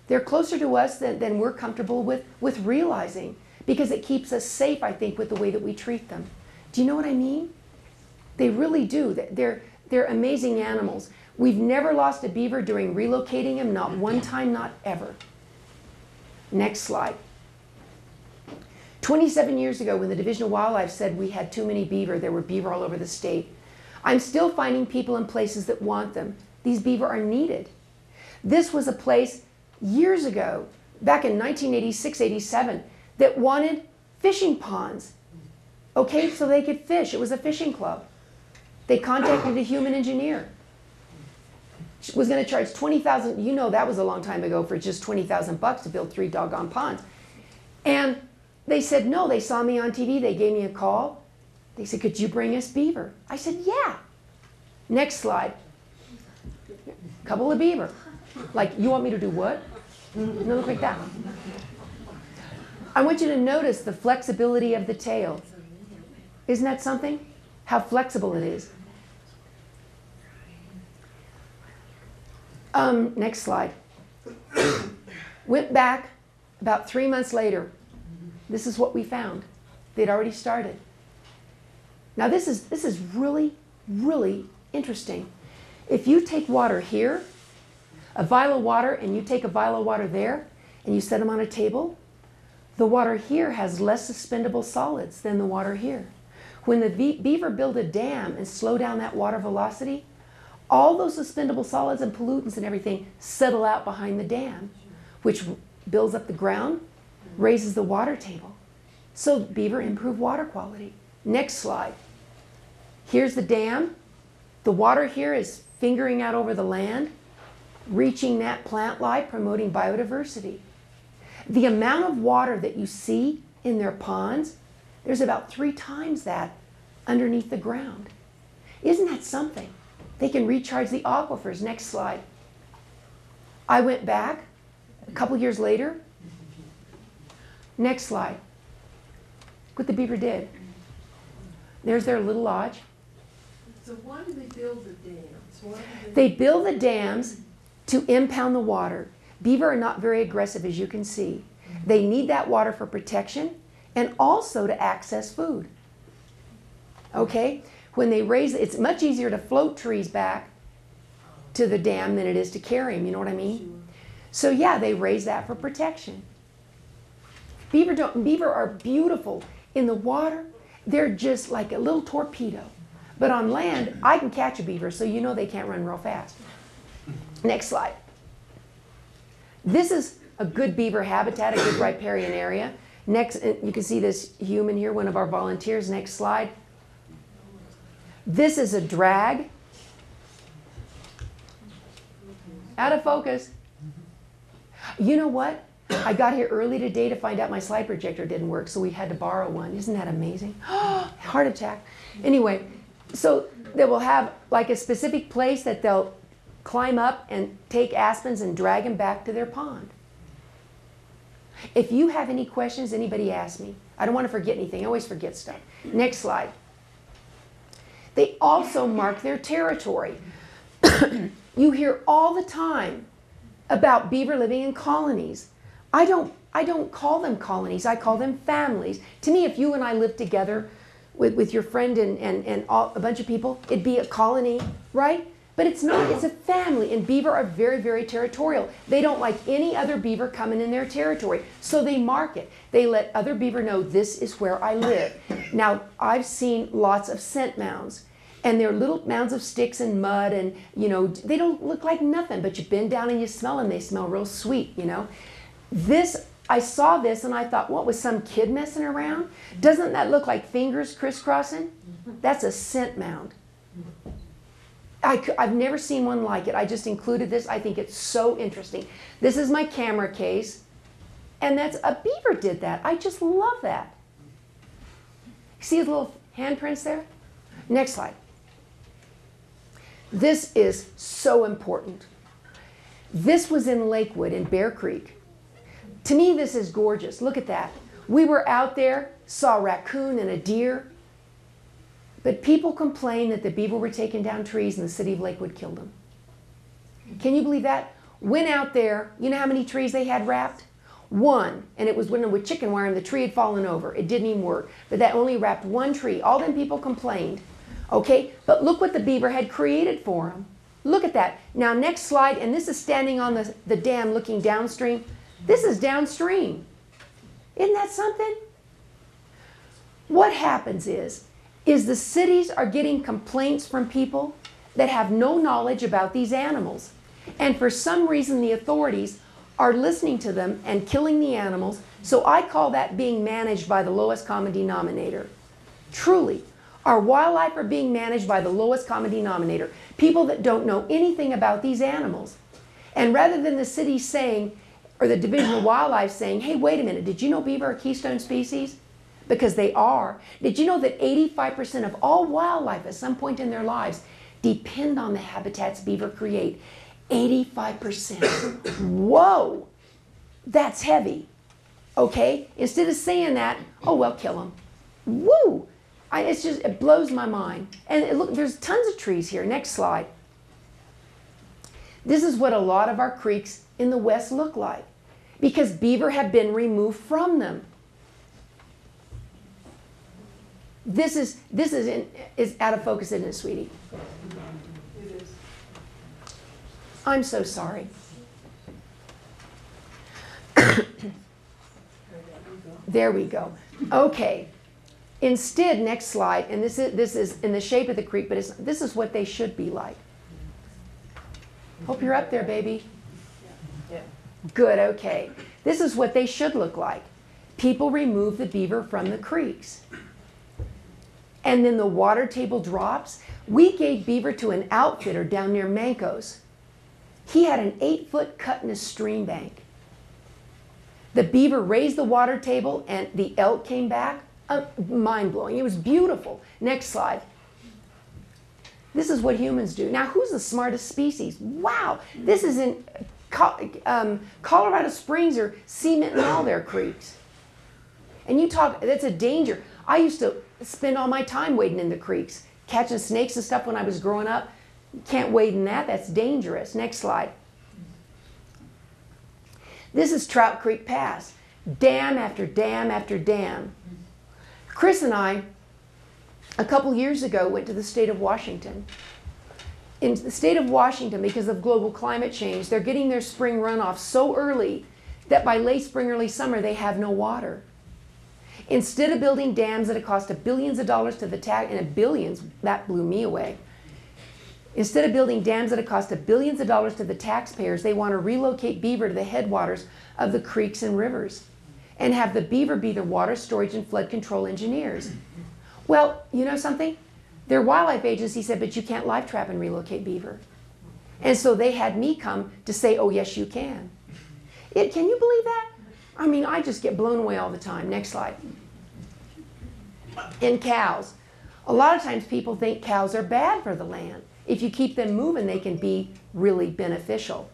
They're closer to us than we're comfortable with realizing, because it keeps us safe, I think, with the way that we treat them. Do you know what I mean? They really do. They're amazing animals. We've never lost a beaver during relocating him, not one time, not ever. Next slide. 27 years ago, when the Division of Wildlife said we had too many beaver, there were beaver all over the state, I'm still finding people in places that want them. These beaver are needed. This was a place years ago, back in 1986, 87, that wanted fishing ponds, okay, so they could fish. It was a fishing club. They contacted a human engineer. She was going to charge 20,000. You know that was a long time ago for just 20,000 bucks to build 3 doggone ponds. And they said no. They saw me on TV. They gave me a call. They said, could you bring us beaver? I said, yeah. Next slide. Couple of beaver. Like, you want me to do what? No, look like that. I want you to notice the flexibility of the tail. Isn't that something? How flexible it is. Next slide. Went back about 3 months later. This is what we found. They'd already started. Now this is really, really interesting. If you take water here, a vial of water, and you take a vial of water there, and you set them on a table, the water here has less suspendable solids than the water here. When the beaver build a dam and slow down that water velocity, all those suspendable solids and pollutants and everything settle out behind the dam, which builds up the ground, raises the water table. So beaver improve water quality. Next slide. Here's the dam. The water here is fingering out over the land, reaching that plant life, promoting biodiversity. The amount of water that you see in their ponds, there's about 3 times that underneath the ground. Isn't that something? They can recharge the aquifers. Next slide. I went back a couple years later. Next slide. Look what the beaver did. There's their little lodge. So why do they build the dams? They build the dams to impound the water. Beaver are not very aggressive, as you can see. They need that water for protection and also to access food. Okay? When they raise, it's much easier to float trees back to the dam than it is to carry them, you know what I mean? So yeah, they raise that for protection. Beaver are beautiful. In the water, they're just like a little torpedo. But on land, I can catch a beaver, so you know they can't run real fast. Next slide. This is a good beaver habitat, a good riparian area. Next, you can see this human here, one of our volunteers. Next slide. This is a drag. Out of focus. You know what? I got here early today to find out my slide projector didn't work, so we had to borrow one. Isn't that amazing? Heart attack. Anyway, so they will have like a specific place that they'll climb up and take aspens and drag them back to their pond. If you have any questions, anybody ask me. I don't want to forget anything. I always forget stuff. Next slide. They also mark their territory. You hear all the time about beaver living in colonies. I don't call them colonies. I call them families. To me, if you and I lived together with your friend and a bunch of people, it'd be a colony, right? But it's not. It's a family. And beaver are very, very territorial. They don't like any other beaver coming in their territory. So they mark it. They let other beaver know this is where I live. Now, I've seen lots of scent mounds. And they're little mounds of sticks and mud. And, you know, they don't look like nothing. But you bend down and you smell them. They smell real sweet, you know. I saw this and I thought, what, was some kid messing around? Doesn't that look like fingers crisscrossing? That's a scent mound. I've never seen one like it. I just included this. I think it's so interesting. This is my camera case. And that's a beaver did that. I just love that. See his little handprints there? Next slide. This is so important. This was in Lakewood in Bear Creek. To me, this is gorgeous. Look at that. We were out there, saw a raccoon and a deer. But people complained that the beaver were taking down trees and the city of Lakewood killed them. Can you believe that? Went out there, you know how many trees they had wrapped? 1, and it was with chicken wire and the tree had fallen over. It didn't even work. But that only wrapped 1 tree. All them people complained. Okay, but look what the beaver had created for them. Look at that. Now next slide, and this is standing on the dam looking downstream. This is downstream. Isn't that something? What happens is the cities are getting complaints from people that have no knowledge about these animals. And for some reason, the authorities are listening to them and killing the animals. So I call that being managed by the lowest common denominator. Truly. Our wildlife are being managed by the lowest common denominator, people that don't know anything about these animals. And rather than the city saying, or the Division of Wildlife saying, hey, wait a minute, did you know beaver are keystone species? Because they are. Did you know that 85% of all wildlife at some point in their lives depend on the habitats beaver create? 85%. Whoa, that's heavy. Okay, instead of saying that, oh, well, kill them. Woo! It blows my mind. And look, there's tons of trees here. Next slide. This is what a lot of our creeks in the West look like because beaver have been removed from them. This is out of focus, isn't it, sweetie? It is. I'm so sorry. There we go. Okay. Instead, next slide, and this is in the shape of the creek, but this is what they should be like. Hope you're up there, baby. Yeah. Good, okay. This is what they should look like. People remove the beaver from the creeks. And then the water table drops. We gave beaver to an outfitter down near Mancos. He had an 8-foot cut in a stream bank. The beaver raised the water table and the elk came back. Mind-blowing. It was beautiful. Next slide. This is what humans do. Now, who's the smartest species? Wow. This is in Colorado Springs or cement in all their creeks. And you talk, that's a danger. I used to spend all my time wading in the creeks, catching snakes and stuff when I was growing up. Can't wade in that. That's dangerous. Next slide. This is Trout Creek Pass. Dam after dam after dam. Chris and I, a couple years ago, went to the state of Washington. In the state of Washington, because of global climate change, they're getting their spring runoff so early that by late spring, early summer, they have no water. Instead of building dams that have cost billions of dollars to the tax, and billions, that blew me away. Instead of building dams that have cost billions of dollars to the taxpayers, they want to relocate beaver to the headwaters of the creeks and rivers and have the beaver be the water storage and flood control engineers. Well, you know something? Their wildlife agency said, but you can't live trap and relocate beaver. And so they had me come to say, oh, yes, you can. Can you believe that? I mean, I just get blown away all the time. Next slide. And cows. A lot of times people think cows are bad for the land. If you keep them moving, they can be really beneficial.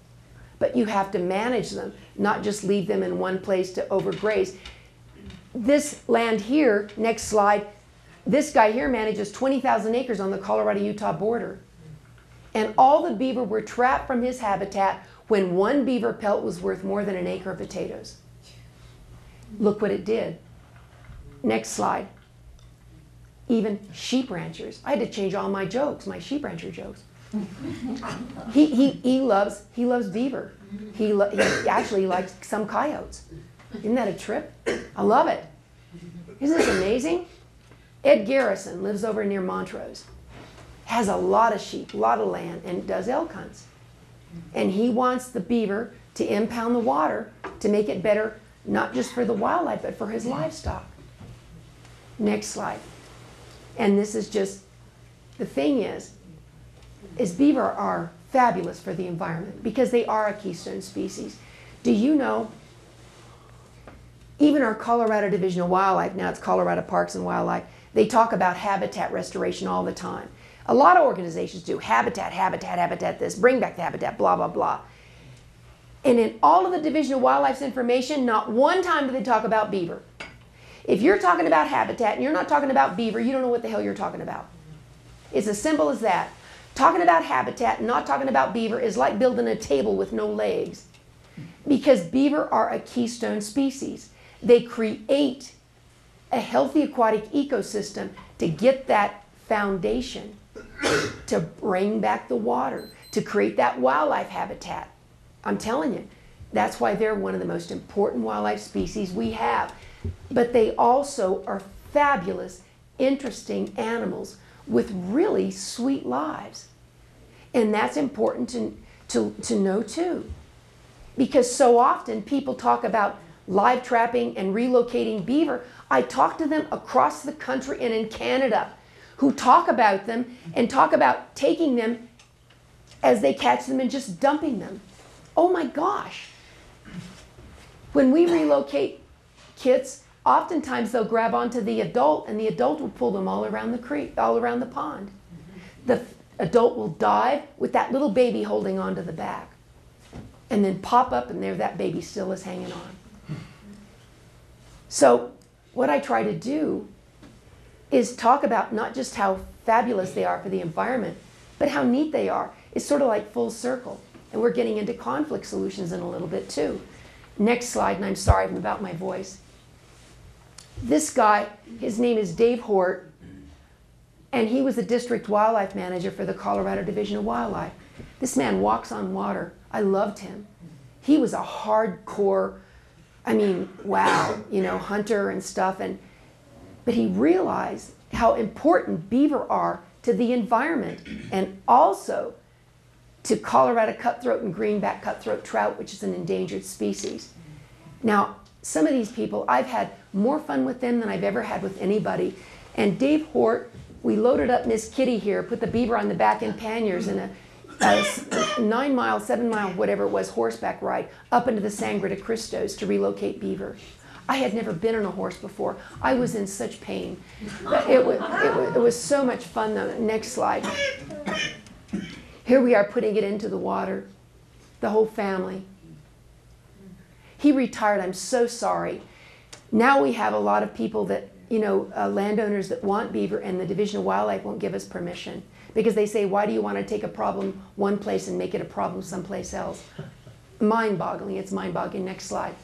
But you have to manage them, not just leave them in one place to overgraze. This land here, next slide, this guy here manages 20,000 acres on the Colorado-Utah border. And all the beaver were trapped from his habitat when one beaver pelt was worth more than an acre of potatoes. Look what it did. Next slide. Even sheep ranchers. I had to change all my jokes, my sheep rancher jokes. He loves beaver. He actually likes some coyotes. Isn't that a trip? I love it. Isn't this amazing? Ed Garrison lives over near Montrose. Has a lot of sheep, a lot of land, and does elk hunts. And he wants the beaver to impound the water to make it better, not just for the wildlife, but for his livestock. Next slide. And this is just, the thing is beaver are fabulous for the environment because they are a keystone species. Do you know, even our Colorado Division of Wildlife, now it's Colorado Parks and Wildlife, they talk about habitat restoration all the time. A lot of organizations do habitat this, bring back the habitat, blah, blah, blah. And in all of the Division of Wildlife's information, not one time do they talk about beaver. If you're talking about habitat and you're not talking about beaver, you don't know what the hell you're talking about. It's as simple as that. Talking about habitat and not talking about beaver is like building a table with no legs. Because beaver are a keystone species. They create a healthy aquatic ecosystem to get that foundation, to bring back the water, to create that wildlife habitat. I'm telling you, that's why they're one of the most important wildlife species we have. But they also are fabulous, interesting animals with really sweet lives. And that's important to know too. Because so often people talk about live trapping and relocating beaver. I talk to them across the country and in Canada who talk about them and talk about taking them as they catch them and just dumping them. Oh my gosh. When we relocate kits, oftentimes they'll grab onto the adult and the adult will pull them all around the creek, all around the pond. The adult will dive with that little baby holding onto the back and then pop up and there that baby still is hanging on. So what I try to do is talk about not just how fabulous they are for the environment, but how neat they are. It's sort of like full circle. And we're getting into conflict solutions in a little bit too. Next slide, and I'm sorry about my voice. This guy, his name is Dave Hort, and he was the district wildlife manager for the Colorado Division of Wildlife. This man walks on water. I loved him. He was a hardcore, I mean, wow, you know, hunter and stuff. But he realized how important beaver are to the environment and also to Colorado cutthroat and greenback cutthroat trout, which is an endangered species. Now, some of these people, I've had more fun with them than I've ever had with anybody. And Dave Hort, we loaded up Miss Kitty here, put the beaver on the back in panniers in a 9-mile, 7-mile, whatever it was, horseback ride up into the Sangre de Cristos to relocate beaver. I had never been on a horse before. I was in such pain. But it was so much fun though. Next slide. Here we are putting it into the water, the whole family. He retired, I'm so sorry. Now we have a lot of people that, you know, landowners that want beaver and the Division of Wildlife won't give us permission because they say, why do you want to take a problem one place and make it a problem someplace else? Mind-boggling, it's mind-boggling. Next slide.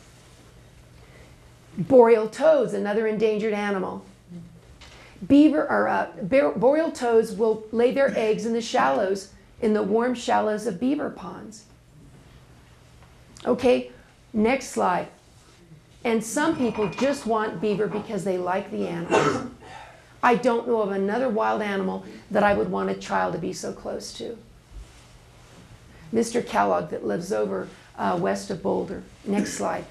Boreal toads, another endangered animal. Boreal toads will lay their eggs in the shallows, in the warm shallows of beaver ponds. Okay, next slide. And some people just want beaver because they like the animals. I don't know of another wild animal that I would want a child to be so close to. Mr. Kellogg that lives over west of Boulder. Next slide.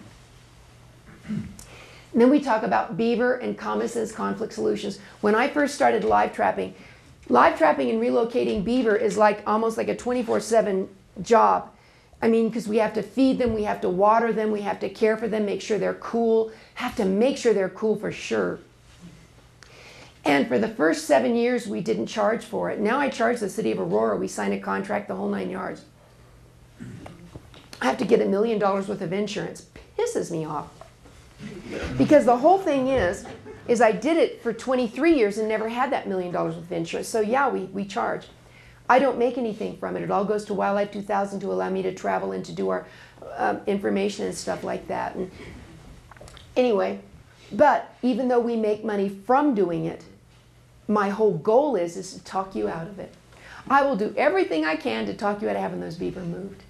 And then we talk about beaver and common sense conflict solutions. When I first started live trapping and relocating beaver is like almost like a 24/7 job. I mean, because we have to feed them, we have to water them, we have to care for them, make sure they're cool, have to make sure they're cool for sure. And for the first 7 years, we didn't charge for it. Now I charge the city of Aurora. We sign a contract, the whole 9 yards. I have to get $1 million worth of insurance. Pisses me off. Because the whole thing is I did it for 23 years and never had that $1 million worth of insurance. So yeah, we charge. I don't make anything from it. It all goes to Wildlife 2000 to allow me to travel and to do our information and stuff like that. And anyway, but even though we make money from doing it, my whole goal is to talk you out of it. I will do everything I can to talk you out of having those beaver moved.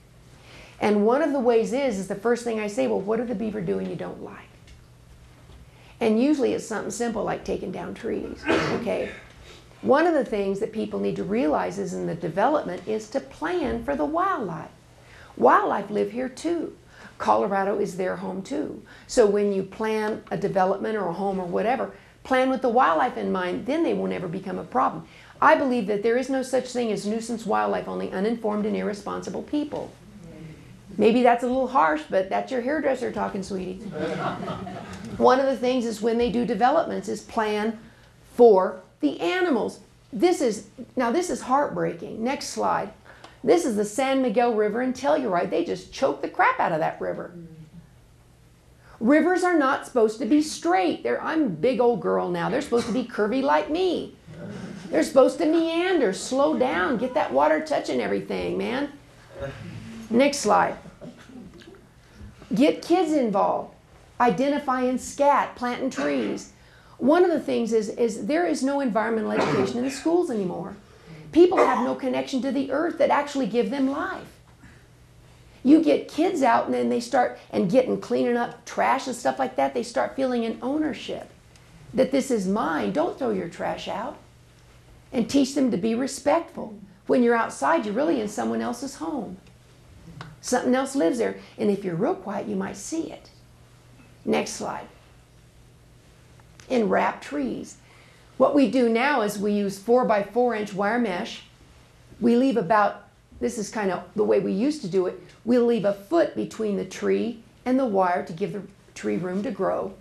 And one of the ways is the first thing I say, well, what are the beaver doing you don't like? And usually it's something simple like taking down trees, okay? One of the things that people need to realize is in the development is to plan for the wildlife. Wildlife live here too. Colorado is their home too. So when you plan a development or a home or whatever, plan with the wildlife in mind, then they will never become a problem. I believe that there is no such thing as nuisance wildlife, only uninformed and irresponsible people. Maybe that's a little harsh, but that's your hairdresser talking, sweetie. One of the things is when they do developments is plan for the animals. This is heartbreaking. Next slide. This is the San Miguel River in Telluride. They just choke the crap out of that river. Rivers are not supposed to be straight. I'm a big old girl now. They're supposed to be curvy like me. They're supposed to meander, slow down, get that water touching everything, man. Next slide. Get kids involved. Identify and scat, planting trees. One of the things is there is no environmental education in the schools anymore. People have no connection to the earth that actually give them life. You get kids out and then they start cleaning up trash and stuff like that. They start feeling an ownership that this is mine. Don't throw your trash out. And teach them to be respectful. When you're outside, you're really in someone else's home. Something else lives there. And if you're real quiet, you might see it. Next slide. And wrap trees. What we do now is we use 4 by 4 inch wire mesh. We leave about, this is kind of the way we used to do it, we'll leave a foot between the tree and the wire to give the tree room to grow.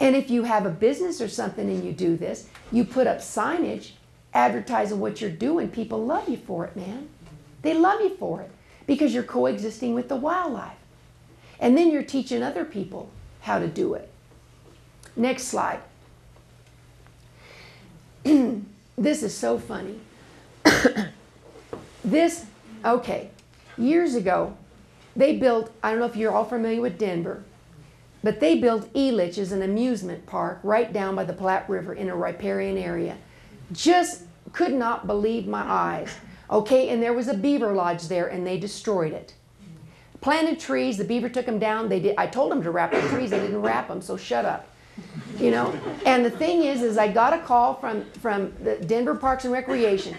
And if you have a business or something and you do this, you put up signage advertising what you're doing. People love you for it, man. They love you for it because you're coexisting with the wildlife. And then you're teaching other people how to do it. Next slide. This is so funny. Okay, years ago, they built, I don't know if you're all familiar with Denver, but they built Elitch as an amusement park right down by the Platte River in a riparian area. Just could not believe my eyes. Okay, and there was a beaver lodge there and they destroyed it. Planted trees, the beaver took them down. I told them to wrap the trees, they didn't wrap them, so shut up. You know, and the thing is I got a call from the Denver Parks and Recreation.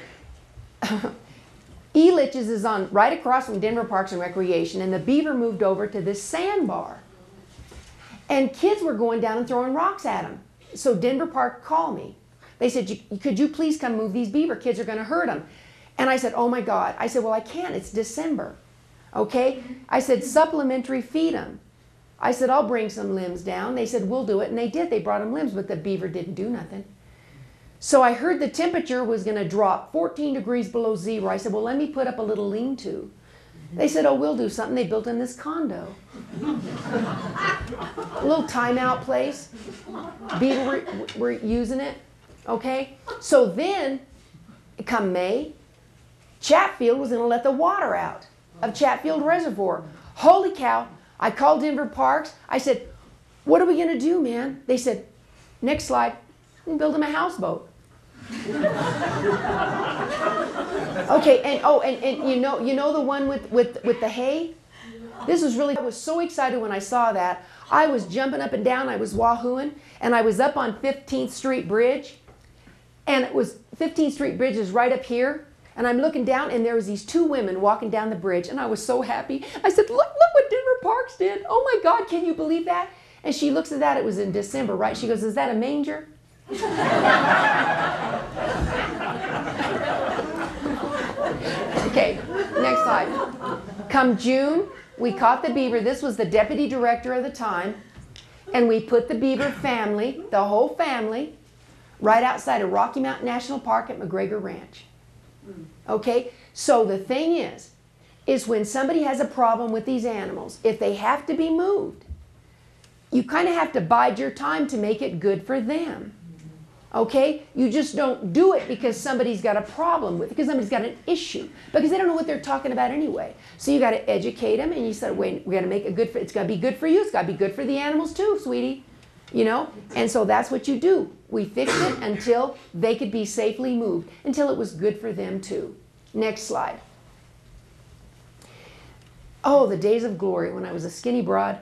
Elitch's is on right across from Denver Parks and Recreation, and the beaver moved over to this sandbar. And kids were going down and throwing rocks at them. So Denver Park called me. They said, could you please come move these beaver? Kids are going to hurt them. And I said, oh my God. I said, well, I can't. It's December. Okay? I said, supplementary feed them. I said, I'll bring some limbs down. They said, we'll do it. And they did. They brought them limbs, but the beaver didn't do nothing. So I heard the temperature was going to drop 14 degrees below zero. I said, well, let me put up a little lean-to. They said, oh, we'll do something. They built in this condo. A little timeout place. Beaver were using it. Okay? So then, come May, Chatfield was going to let the water out of Chatfield Reservoir. Holy cow. I called Denver Parks. I said, what are we going to do, man? They said, next slide, we build them a houseboat. Okay, and you know the one with the hay? This was really, I was so excited when I saw that. I was jumping up and down, I was wahooing, and I was up on 15th Street Bridge, and it was, 15th Street Bridge is right up here, and I'm looking down, and there was these 2 women walking down the bridge, and I was so happy. I said, look what Denver Parks did. Oh my God, can you believe that? And she looks at that, it was in December, right? She goes, is that a manger? Okay, next slide. Come June, we caught the beaver. This was the deputy director of the time. And we put the beaver family, the whole family, right outside of Rocky Mountain National Park at McGregor Ranch. Okay, so the thing is when somebody has a problem with these animals, if they have to be moved, you kind of have to bide your time to make it good for them. Okay? You just don't do it because somebody's got a problem with it, because somebody's got an issue, because they don't know what they're talking about anyway. So you got to educate them, and you said, wait, we got to make it good for, it's got to be good for you, it's got to be good for the animals too, sweetie. You know? And so that's what you do. We fixed it until they could be safely moved, until it was good for them too. Next slide. Oh, the days of glory when I was a skinny broad.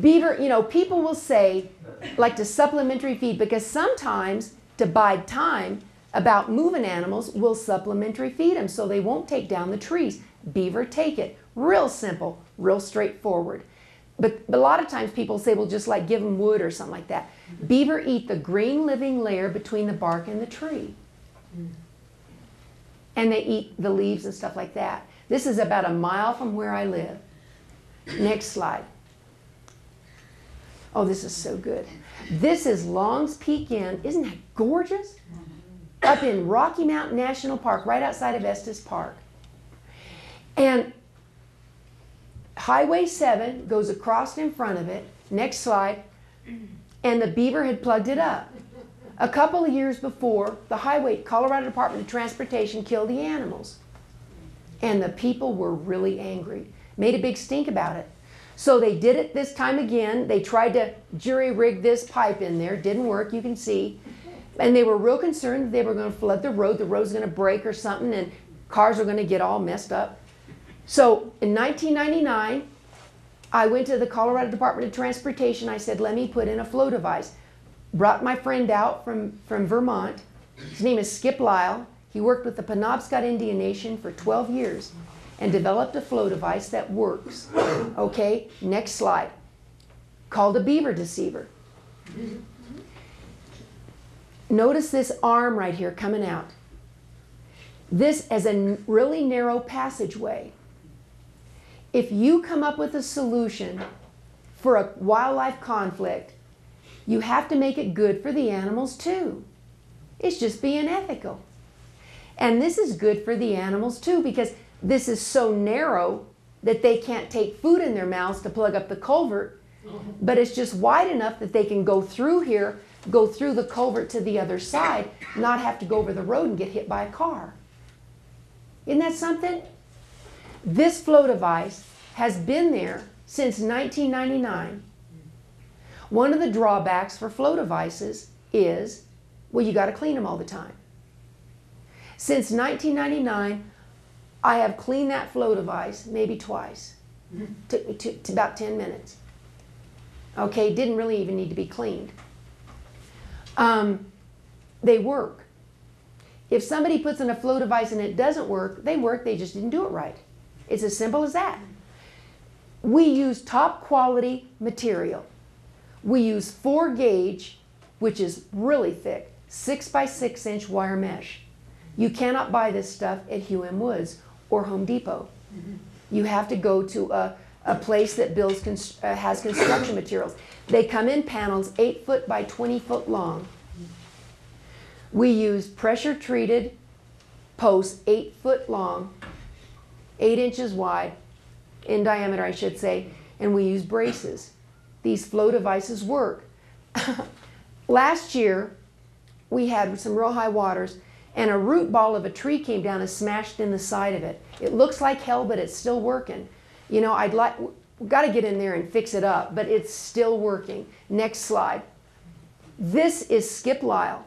Beaver, you know, people will say, like to supplementary feed, because sometimes to bide time about moving animals, we'll supplementary feed them so they won't take down the trees. Beaver take it. Real simple, real straightforward. But a lot of times people say, well, just like give them wood or something like that. Beaver eat the green living layer between the bark and the tree. And they eat the leaves and stuff like that. This is about a mile from where I live. Next slide. Oh, this is so good. This is Long's Peak Inn. Isn't that gorgeous? Up in Rocky Mountain National Park, right outside of Estes Park. And Highway 7 goes across in front of it. Next slide. And the beaver had plugged it up. A couple of years before, the highway, Colorado Department of Transportation killed the animals. And the people were really angry. Made a big stink about it. So they did it this time again. They tried to jury-rig this pipe in there. Didn't work, you can see. And they were real concerned that they were going to flood the road. The road's going to break or something, and cars are going to get all messed up. So in 1999, I went to the Colorado Department of Transportation. I said, let me put in a flow device. Brought my friend out from Vermont. His name is Skip Lyle. He worked with the Penobscot Indian Nation for 12 years. And developed a flow device that works. Okay, next slide. Called a beaver deceiver. Notice this arm right here coming out. This is a really narrow passageway. If you come up with a solution for a wildlife conflict, you have to make it good for the animals too. It's just being ethical. And this is good for the animals too, because this is so narrow that they can't take food in their mouths to plug up the culvert, but it's just wide enough that they can go through here, go through the culvert to the other side, not have to go over the road and get hit by a car. Isn't that something? This flow device has been there since 1999. One of the drawbacks for flow devices is, well, you got to clean them all the time. Since 1999, I have cleaned that flow device maybe twice. Took me to about 10 minutes. Okay, didn't really even need to be cleaned. They work. If somebody puts in a flow device and it doesn't work, they just didn't do it right. It's as simple as that. We use top quality material. We use 4 gauge, which is really thick, 6 by 6 inch wire mesh. You cannot buy this stuff at Hugh M. Woods or Home Depot. You have to go to a place that has construction materials. They come in panels 8 foot by 20 foot long. We use pressure treated posts 8 foot long, 8 inches wide, in diameter I should say, and we use braces. These flow devices work. Last year we had some real high waters and a root ball of a tree came down and smashed in the side of it. It looks like hell, but it's still working. You know, we've got to get in there and fix it up, but it's still working. Next slide. This is Skip Lyle.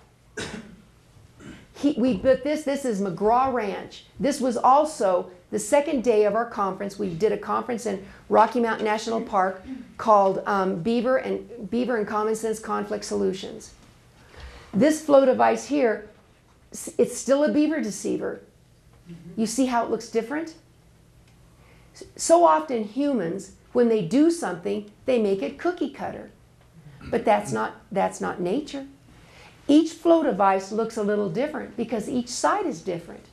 We put this is McGraw Ranch. This was also the second day of our conference. We did a conference in Rocky Mountain National Park called Beaver and Common Sense Conflict Solutions. This flow device here, it's still a beaver deceiver. You see how it looks different? So often humans, when they do something, they make it cookie cutter. But that's not nature. Each flow device looks a little different because each side is different.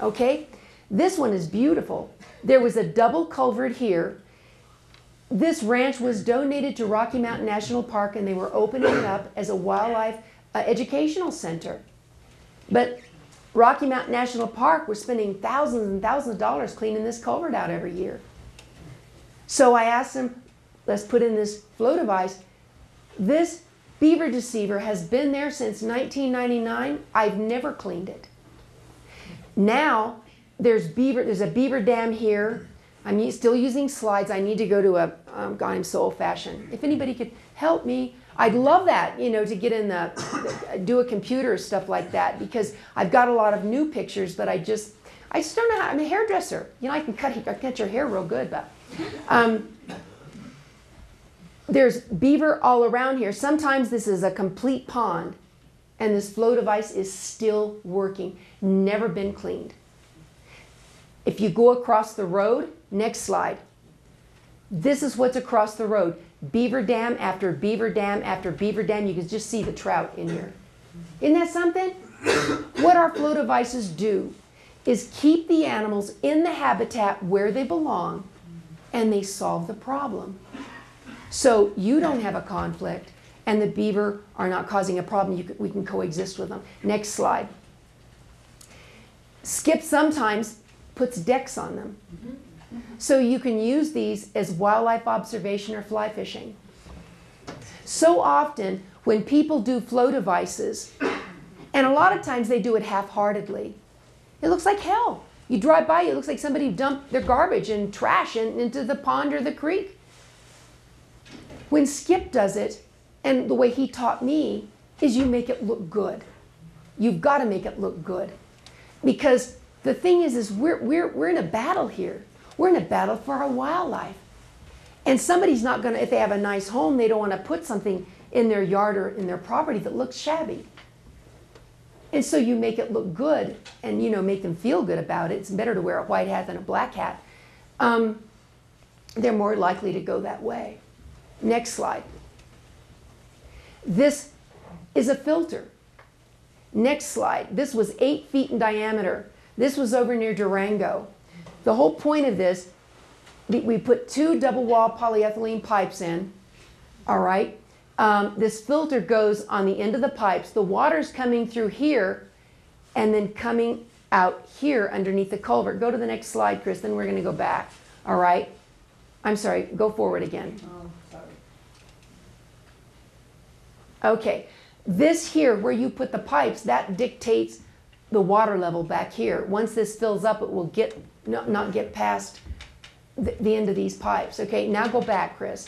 Okay? This one is beautiful. There was a double culvert here. This ranch was donated to Rocky Mountain National Park and they were opening it up as a wildlife educational center. But Rocky Mountain National Park was spending thousands and thousands of dollars cleaning this culvert out every year. So I asked them, let's put in this flow device. This beaver deceiver has been there since 1999. I've never cleaned it. Now there's a beaver dam here. I'm still using slides. I need to go to God, I'm so old-fashioned. If anybody could help me, I'd love that, you know, to get in do a computer or stuff like that, because I've got a lot of new pictures, but I just don't know how. I'm a hairdresser. You know, I can cut your hair real good, but there's beaver all around here. Sometimes this is a complete pond, and this flow device is still working, never been cleaned. If you go across the road, next slide, this is what's across the road. Beaver dam after beaver dam after beaver dam. You can just see the trout in here. Isn't that something? What our flow devices do is keep the animals in the habitat where they belong, and they solve the problem. So you don't have a conflict, and the beaver are not causing a problem. We can coexist with them. Next slide. Skip sometimes puts decks on them. So you can use these as wildlife observation or fly fishing. So often when people do flow devices, and a lot of times they do it half-heartedly, it looks like hell. You drive by, it looks like somebody dumped their garbage and trash into the pond or the creek. When Skip does it, and the way he taught me, is you make it look good. You've got to make it look good. Because the thing is we're in a battle here. We're in a battle for our wildlife. And somebody's not going to, if they have a nice home, they don't want to put something in their yard or in their property that looks shabby. And so you make it look good and, you know, make them feel good about it. It's better to wear a white hat than a black hat. They're more likely to go that way. Next slide. This is a filter. Next slide. This was 8 feet in diameter. This was over near Durango. The whole point of this, we put 2 double wall polyethylene pipes in, all right? This filter goes on the end of the pipes. The water's coming through here and then coming out here underneath the culvert. Go to the next slide, Chris, then we're going to go back, all right? I'm sorry, go forward again. Oh, sorry. Okay, this here, where you put the pipes, that dictates the water level back here. Once this fills up, it will not get past the end of these pipes. Okay, now go back, Chris.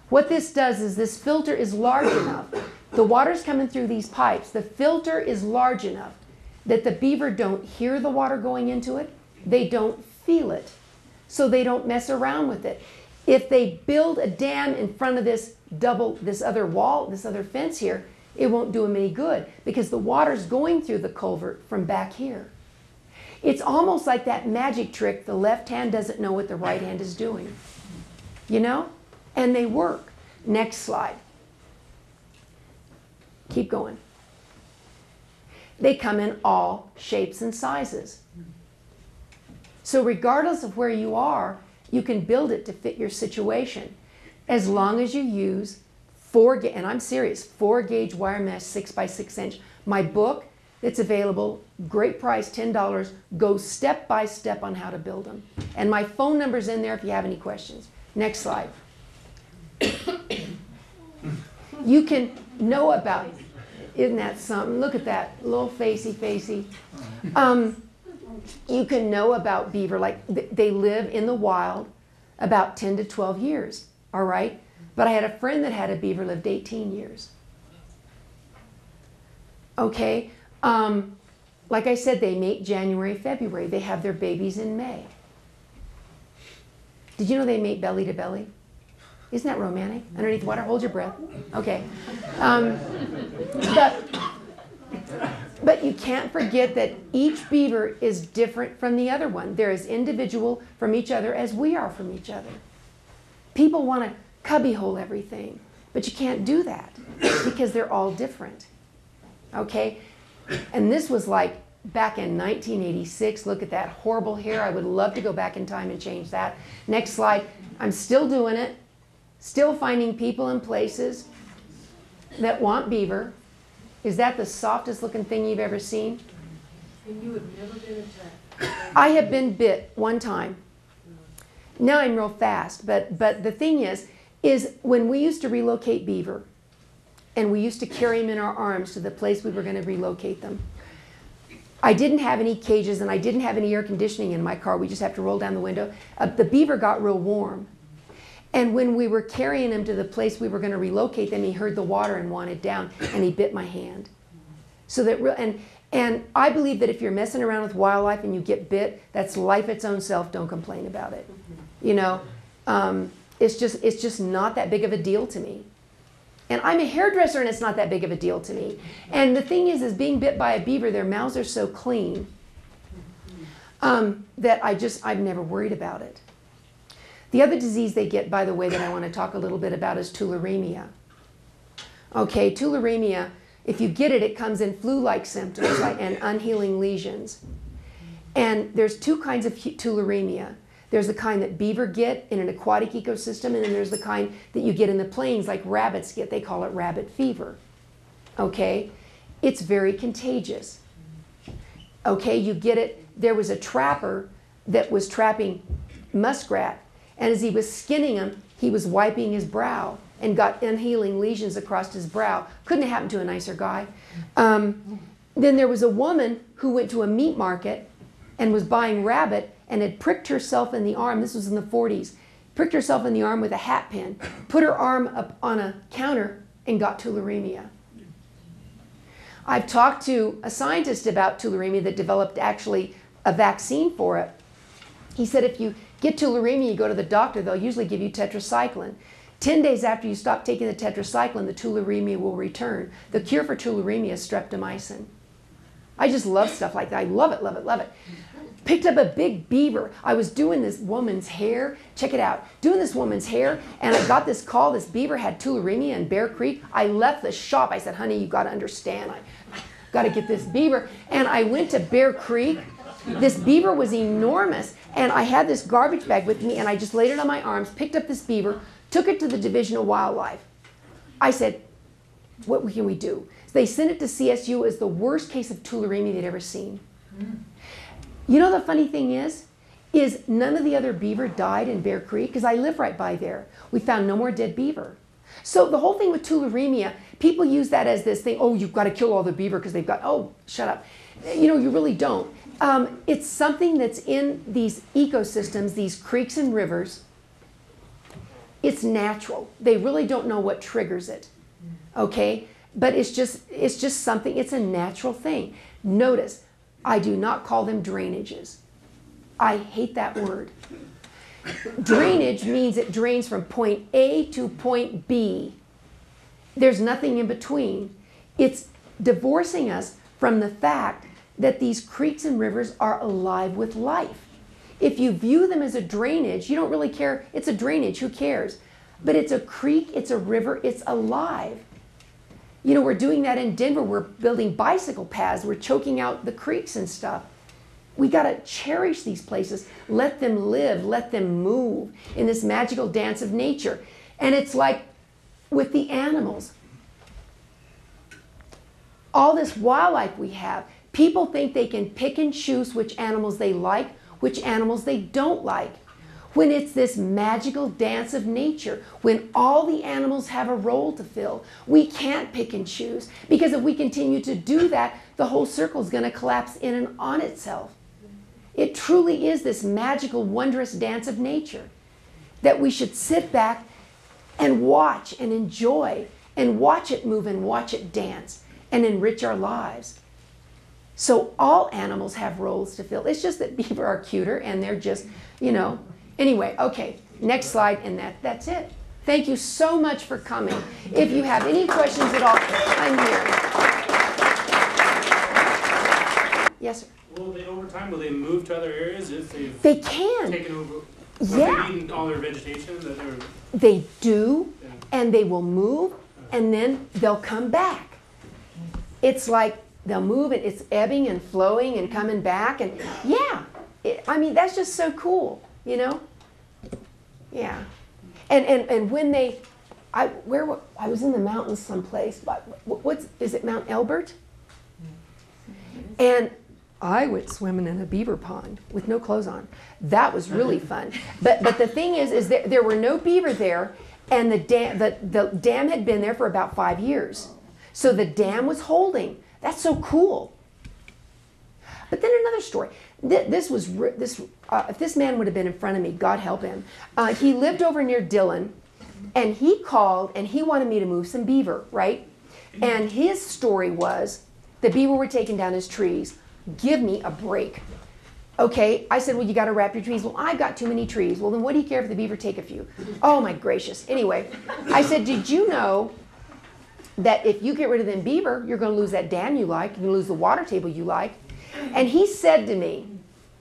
What this does is this filter is large enough. The water's coming through these pipes. The filter is large enough that the beaver don't hear the water going into it. They don't feel it. So they don't mess around with it. If they build a dam in front of this other wall, this other fence here, it won't do them any good because the water's going through the culvert from back here. It's almost like that magic trick, the left hand doesn't know what the right hand is doing. You know? And they work. Next slide. Keep going. They come in all shapes and sizes. So regardless of where you are, you can build it to fit your situation. As long as you use 4-gauge, and I'm serious, 4-gauge wire mesh 6 by 6 inch. My book, it's available, great price, $10, goes step by step on how to build them. And my phone number's in there if you have any questions. Next slide. You can know about, isn't that something? Look at that, little facey. You can know about beaver, like they live in the wild about 10 to 12 years, all right? But I had a friend that had a beaver, lived 18 years. Okay, like I said, they mate January, February. They have their babies in May. Did you know they mate belly to belly? Isn't that romantic? Underneath the water, hold your breath. Okay. But you can't forget that each beaver is different from the other one. They're as individual from each other as we are from each other. People want to cubbyhole everything, but you can't do that because they're all different. Okay? And this was like back in 1986. Look at that horrible hair. I would love to go back in time and change that. Next slide. I'm still doing it. Still finding people and places that want beaver. Is that the softest looking thing you've ever seen? And you have never been attacked? I have been bit one time. Now I'm real fast, but the thing is when we used to relocate beaver, and we used to carry them in our arms to the place we were going to relocate them, I didn't have any cages and I didn't have any air conditioning in my car. We just have to roll down the window. The beaver got real warm. And when we were carrying him to the place we were going to relocate them, he heard the water and wanted down, and he bit my hand. So that and I believe that if you're messing around with wildlife and you get bit, that's life its own self. Don't complain about it. You know, it's just not that big of a deal to me. And I'm a hairdresser, and it's not that big of a deal to me. And the thing is being bit by a beaver, their mouths are so clean that I've never worried about it. The other disease they get, by the way, that I want to talk a little bit about is tularemia. Okay, tularemia, if you get it, it comes in flu-like symptoms and unhealing lesions. And there's 2 kinds of tularemia. There's the kind that beaver get in an aquatic ecosystem, and then there's the kind that you get in the plains like rabbits get. They call it rabbit fever. Okay, it's very contagious. Okay, you get it. There was a trapper that was trapping muskrat, and as he was skinning him, he was wiping his brow and got unhealing lesions across his brow. Couldn't have happened to a nicer guy. Then there was a woman who went to a meat market and was buying rabbit and had pricked herself in the arm. This was in the 40s. Pricked herself in the arm with a hat pin, put her arm up on a counter, and got tularemia. I've talked to a scientist about tularemia that developed actually a vaccine for it. He said if you get tularemia, you go to the doctor, they'll usually give you tetracycline. 10 days after you stop taking the tetracycline, the tularemia will return. The cure for tularemia is streptomycin. I just love stuff like that. I love it, love it, love it. Picked up a big beaver. I was doing this woman's hair. Check it out. Doing this woman's hair, and I got this call. This beaver had tularemia in Bear Creek. I left the shop. I said, honey, you got to understand. I got to get this beaver. And I went to Bear Creek. This beaver was enormous. And I had this garbage bag with me, and I just laid it on my arms, picked up this beaver, took it to the Division of Wildlife. I said, what can we do? So they sent it to CSU as the worst case of tularemia they'd ever seen. You know the funny thing is none of the other beaver died in Bear Creek, because I live right by there. We found no more dead beaver. So the whole thing with tularemia, people use that as this thing, oh, you've got to kill all the beaver because they've got, oh, shut up. You know, you really don't. It's something that's in these ecosystems, these creeks and rivers. It's natural. They really don't know what triggers it, okay? But it's just something, it's a natural thing. Notice, I do not call them drainages. I hate that word. Drainage means it drains from point A to point B. There's nothing in between. It's divorcing us from the fact that these creeks and rivers are alive with life. If you view them as a drainage, you don't really care. It's a drainage, who cares? But it's a creek, it's a river, it's alive. You know, we're doing that in Denver. We're building bicycle paths. We're choking out the creeks and stuff. We got to cherish these places. Let them live. Let them move in this magical dance of nature. And it's like with the animals. All this wildlife we have, people think they can pick and choose which animals they like, which animals they don't like. When it's this magical dance of nature, when all the animals have a role to fill, we can't pick and choose. Because if we continue to do that, the whole circle is going to collapse in and on itself. It truly is this magical, wondrous dance of nature that we should sit back and watch and enjoy and watch it move and watch it dance and enrich our lives. So all animals have roles to fill. It's just that beaver are cuter and they're just, you know. Anyway, okay, next slide, and that's it. Thank you so much for coming. If you have any questions at all, I'm here. Yes, sir. Will they, over time, will they move to other areas if they've They can. taken over? Yeah. They've eaten all their vegetation that they were. They do, Yeah. and they will move, and then they'll come back. It's like they'll move, and it's ebbing and flowing and coming back, and yeah, I mean, that's just so cool, you know? Yeah. And when they, I was in the mountains someplace, but is it Mount Elbert? And I went swimming in a beaver pond with no clothes on. That was really fun. But the thing is there were no beaver there, and the dam had been there for about 5 years. So the dam was holding. That's so cool. But then another story. If this man would have been in front of me, God help him. He lived over near Dillon, and he called and he wanted me to move some beaver, right? And his story was the beaver were taking down his trees. Give me a break. Okay, I said, well, you got to wrap your trees. Well, I've got too many trees. Well, then what do you care if the beaver take a few? Oh, my gracious. Anyway, I said, did you know that if you get rid of them beaver, you're going to lose that dam you like, you're going to lose the water table you like? And he said to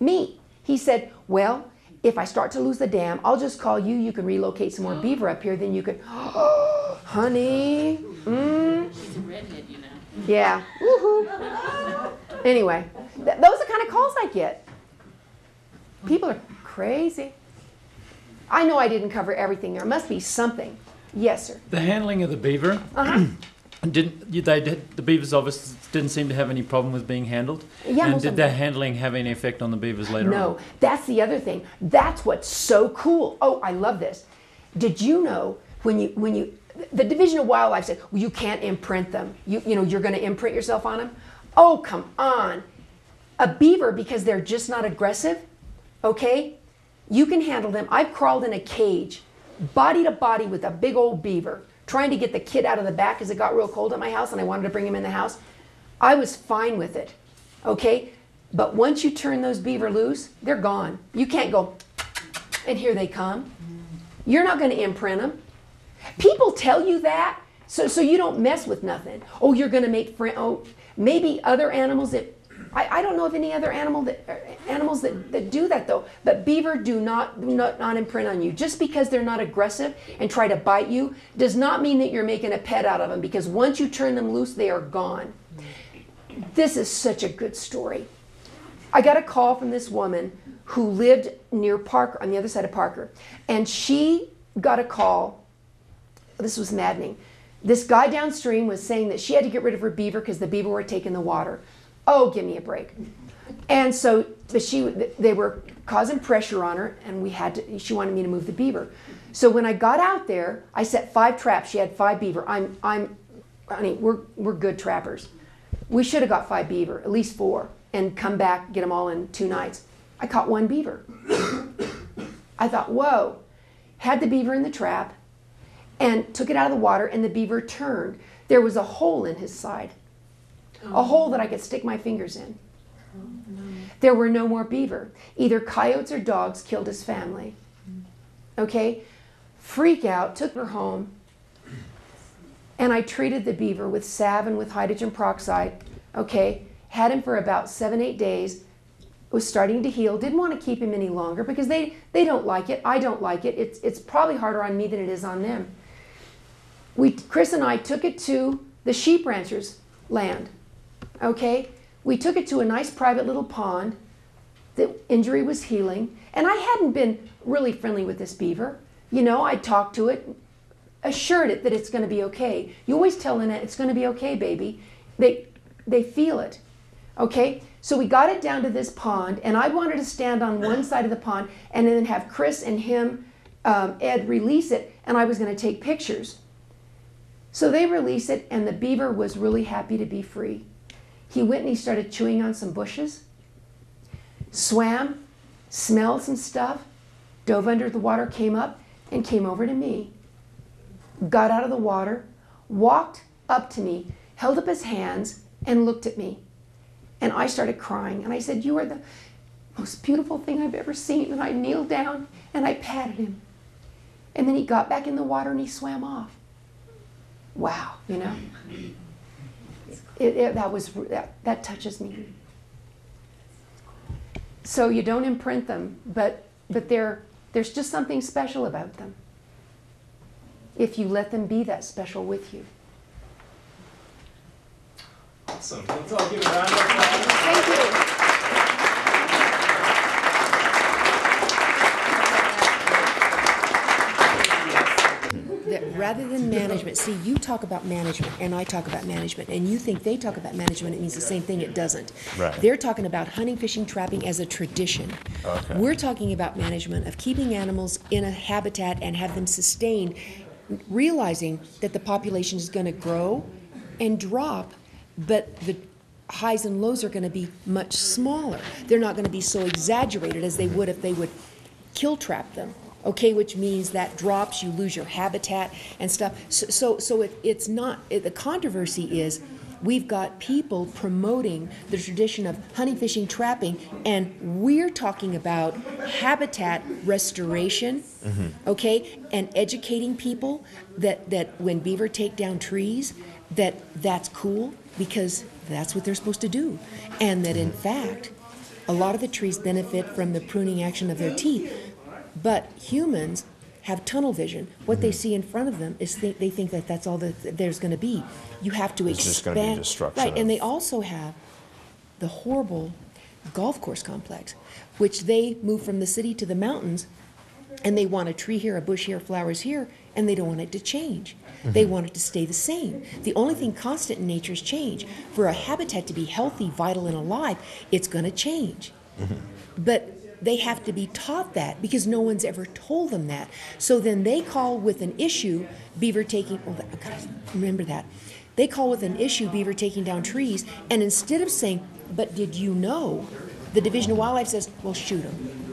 me, he said, well, if I start to lose the dam, I'll just call you. You can relocate some more beaver up here. Then you could, oh, honey. She's a redhead, you know. Yeah. Woohoo. Anyway, those are the kind of calls I get. People are crazy. I know I didn't cover everything. There must be something. Yes, sir. The handling of the beaver, the beavers obviously didn't seem to have any problem with being handled. Yeah, and did their handling have any effect on the beavers later on? No, that's the other thing. That's what's so cool. Oh, I love this. Did you know when you the Division of Wildlife said, well, you can't imprint them. You're going to imprint yourself on them? Oh, come on. A beaver, because they're just not aggressive, okay? You can handle them. I've crawled in a cage, body to body with a big old beaver, trying to get the kid out of the back because it got real cold at my house and I wanted to bring him in the house. I was fine with it, okay? But once you turn those beaver loose, they're gone. You can't go, and here they come. You're not going to imprint them. People tell you that, so you don't mess with nothing. Oh, you're going to make friends. Oh, maybe other animals that, I don't know of any other animals that do that though. But beaver do not imprint on you. Just because they're not aggressive and try to bite you does not mean that you're making a pet out of them, because once you turn them loose, they are gone. This is such a good story. I got a call from this woman who lived near Parker, on the other side of Parker. And she got a call. This was maddening. This guy downstream was saying that she had to get rid of her beaver because the beaver were taking the water. Oh, give me a break. And so they were causing pressure on her, and she wanted me to move the beaver. So when I got out there, I set 5 traps. She had 5 beaver. Honey, we're good trappers. We should have got 5 beaver, at least 4, and come back, get them all in 2 nights. I caught 1 beaver. I thought, whoa. Had the beaver in the trap and took it out of the water, and the beaver turned. There was a hole in his side, a hole that I could stick my fingers in. There were no more beaver. Either coyotes or dogs killed his family. Okay? Freak out, took her home, and I treated the beaver with salve and with hydrogen peroxide. Okay? Had him for about 7-8 days. Was starting to heal. Didn't want to keep him any longer because they don't like it. I don't like it. It's probably harder on me than it is on them. Chris and I took it to the sheep rancher's land. Okay? We took it to a nice private little pond. The injury was healing. And I hadn't been really friendly with this beaver. You know, I talked to it, assured it that it's going to be okay. You always tell it it's going to be okay, baby. They feel it. Okay? So we got it down to this pond, and I wanted to stand on one side of the pond and then have Chris and him, Ed, release it, and I was going to take pictures. So they released it, and the beaver was really happy to be free. He went and he started chewing on some bushes, swam, smelled some stuff, dove under the water, came up, and came over to me. Got out of the water, walked up to me, held up his hands, and looked at me. And I started crying, and I said, "You are the most beautiful thing I've ever seen." And I kneeled down, and I patted him. And then he got back in the water, and he swam off. Wow, you know? That touches me. So you don't imprint them, but there's just something special about them if you let them be that special with you. Awesome. Let's all give a round of applause. Thank you. That rather than management, see, you talk about management and I talk about management, and you think they talk about management, it means the same thing. It doesn't. Right. They're talking about hunting, fishing, trapping as a tradition. Okay. We're talking about management of keeping animals in a habitat and have them sustained, realizing that the population is going to grow and drop, but the highs and lows are going to be much smaller. They're not going to be so exaggerated as they would if they would kill trap them. Okay, which means that drops, you lose your habitat and stuff. So it's not, the controversy is we've got people promoting the tradition of hunting, fishing, trapping, and we're talking about habitat restoration, okay, and educating people that when beaver take down trees, that's cool because that's what they're supposed to do. And that in fact, a lot of the trees benefit from the pruning action of their teeth. But humans have tunnel vision. What they see in front of them is they think that that's all that there's going to be. You have to It's just going to be destruction. Right, and they also have the horrible golf course complex, which they move from the city to the mountains, and they want a tree here, a bush here, flowers here, and they don't want it to change. They want it to stay the same. The only thing constant in nature is change. For a habitat to be healthy, vital, and alive, it's going to change. But they have to be taught that because no one's ever told them that. So then they call with an issue, beaver taking, remember that. They call with an issue, beaver taking down trees, and instead of saying, but did you know, the Division of Wildlife says, well, shoot them.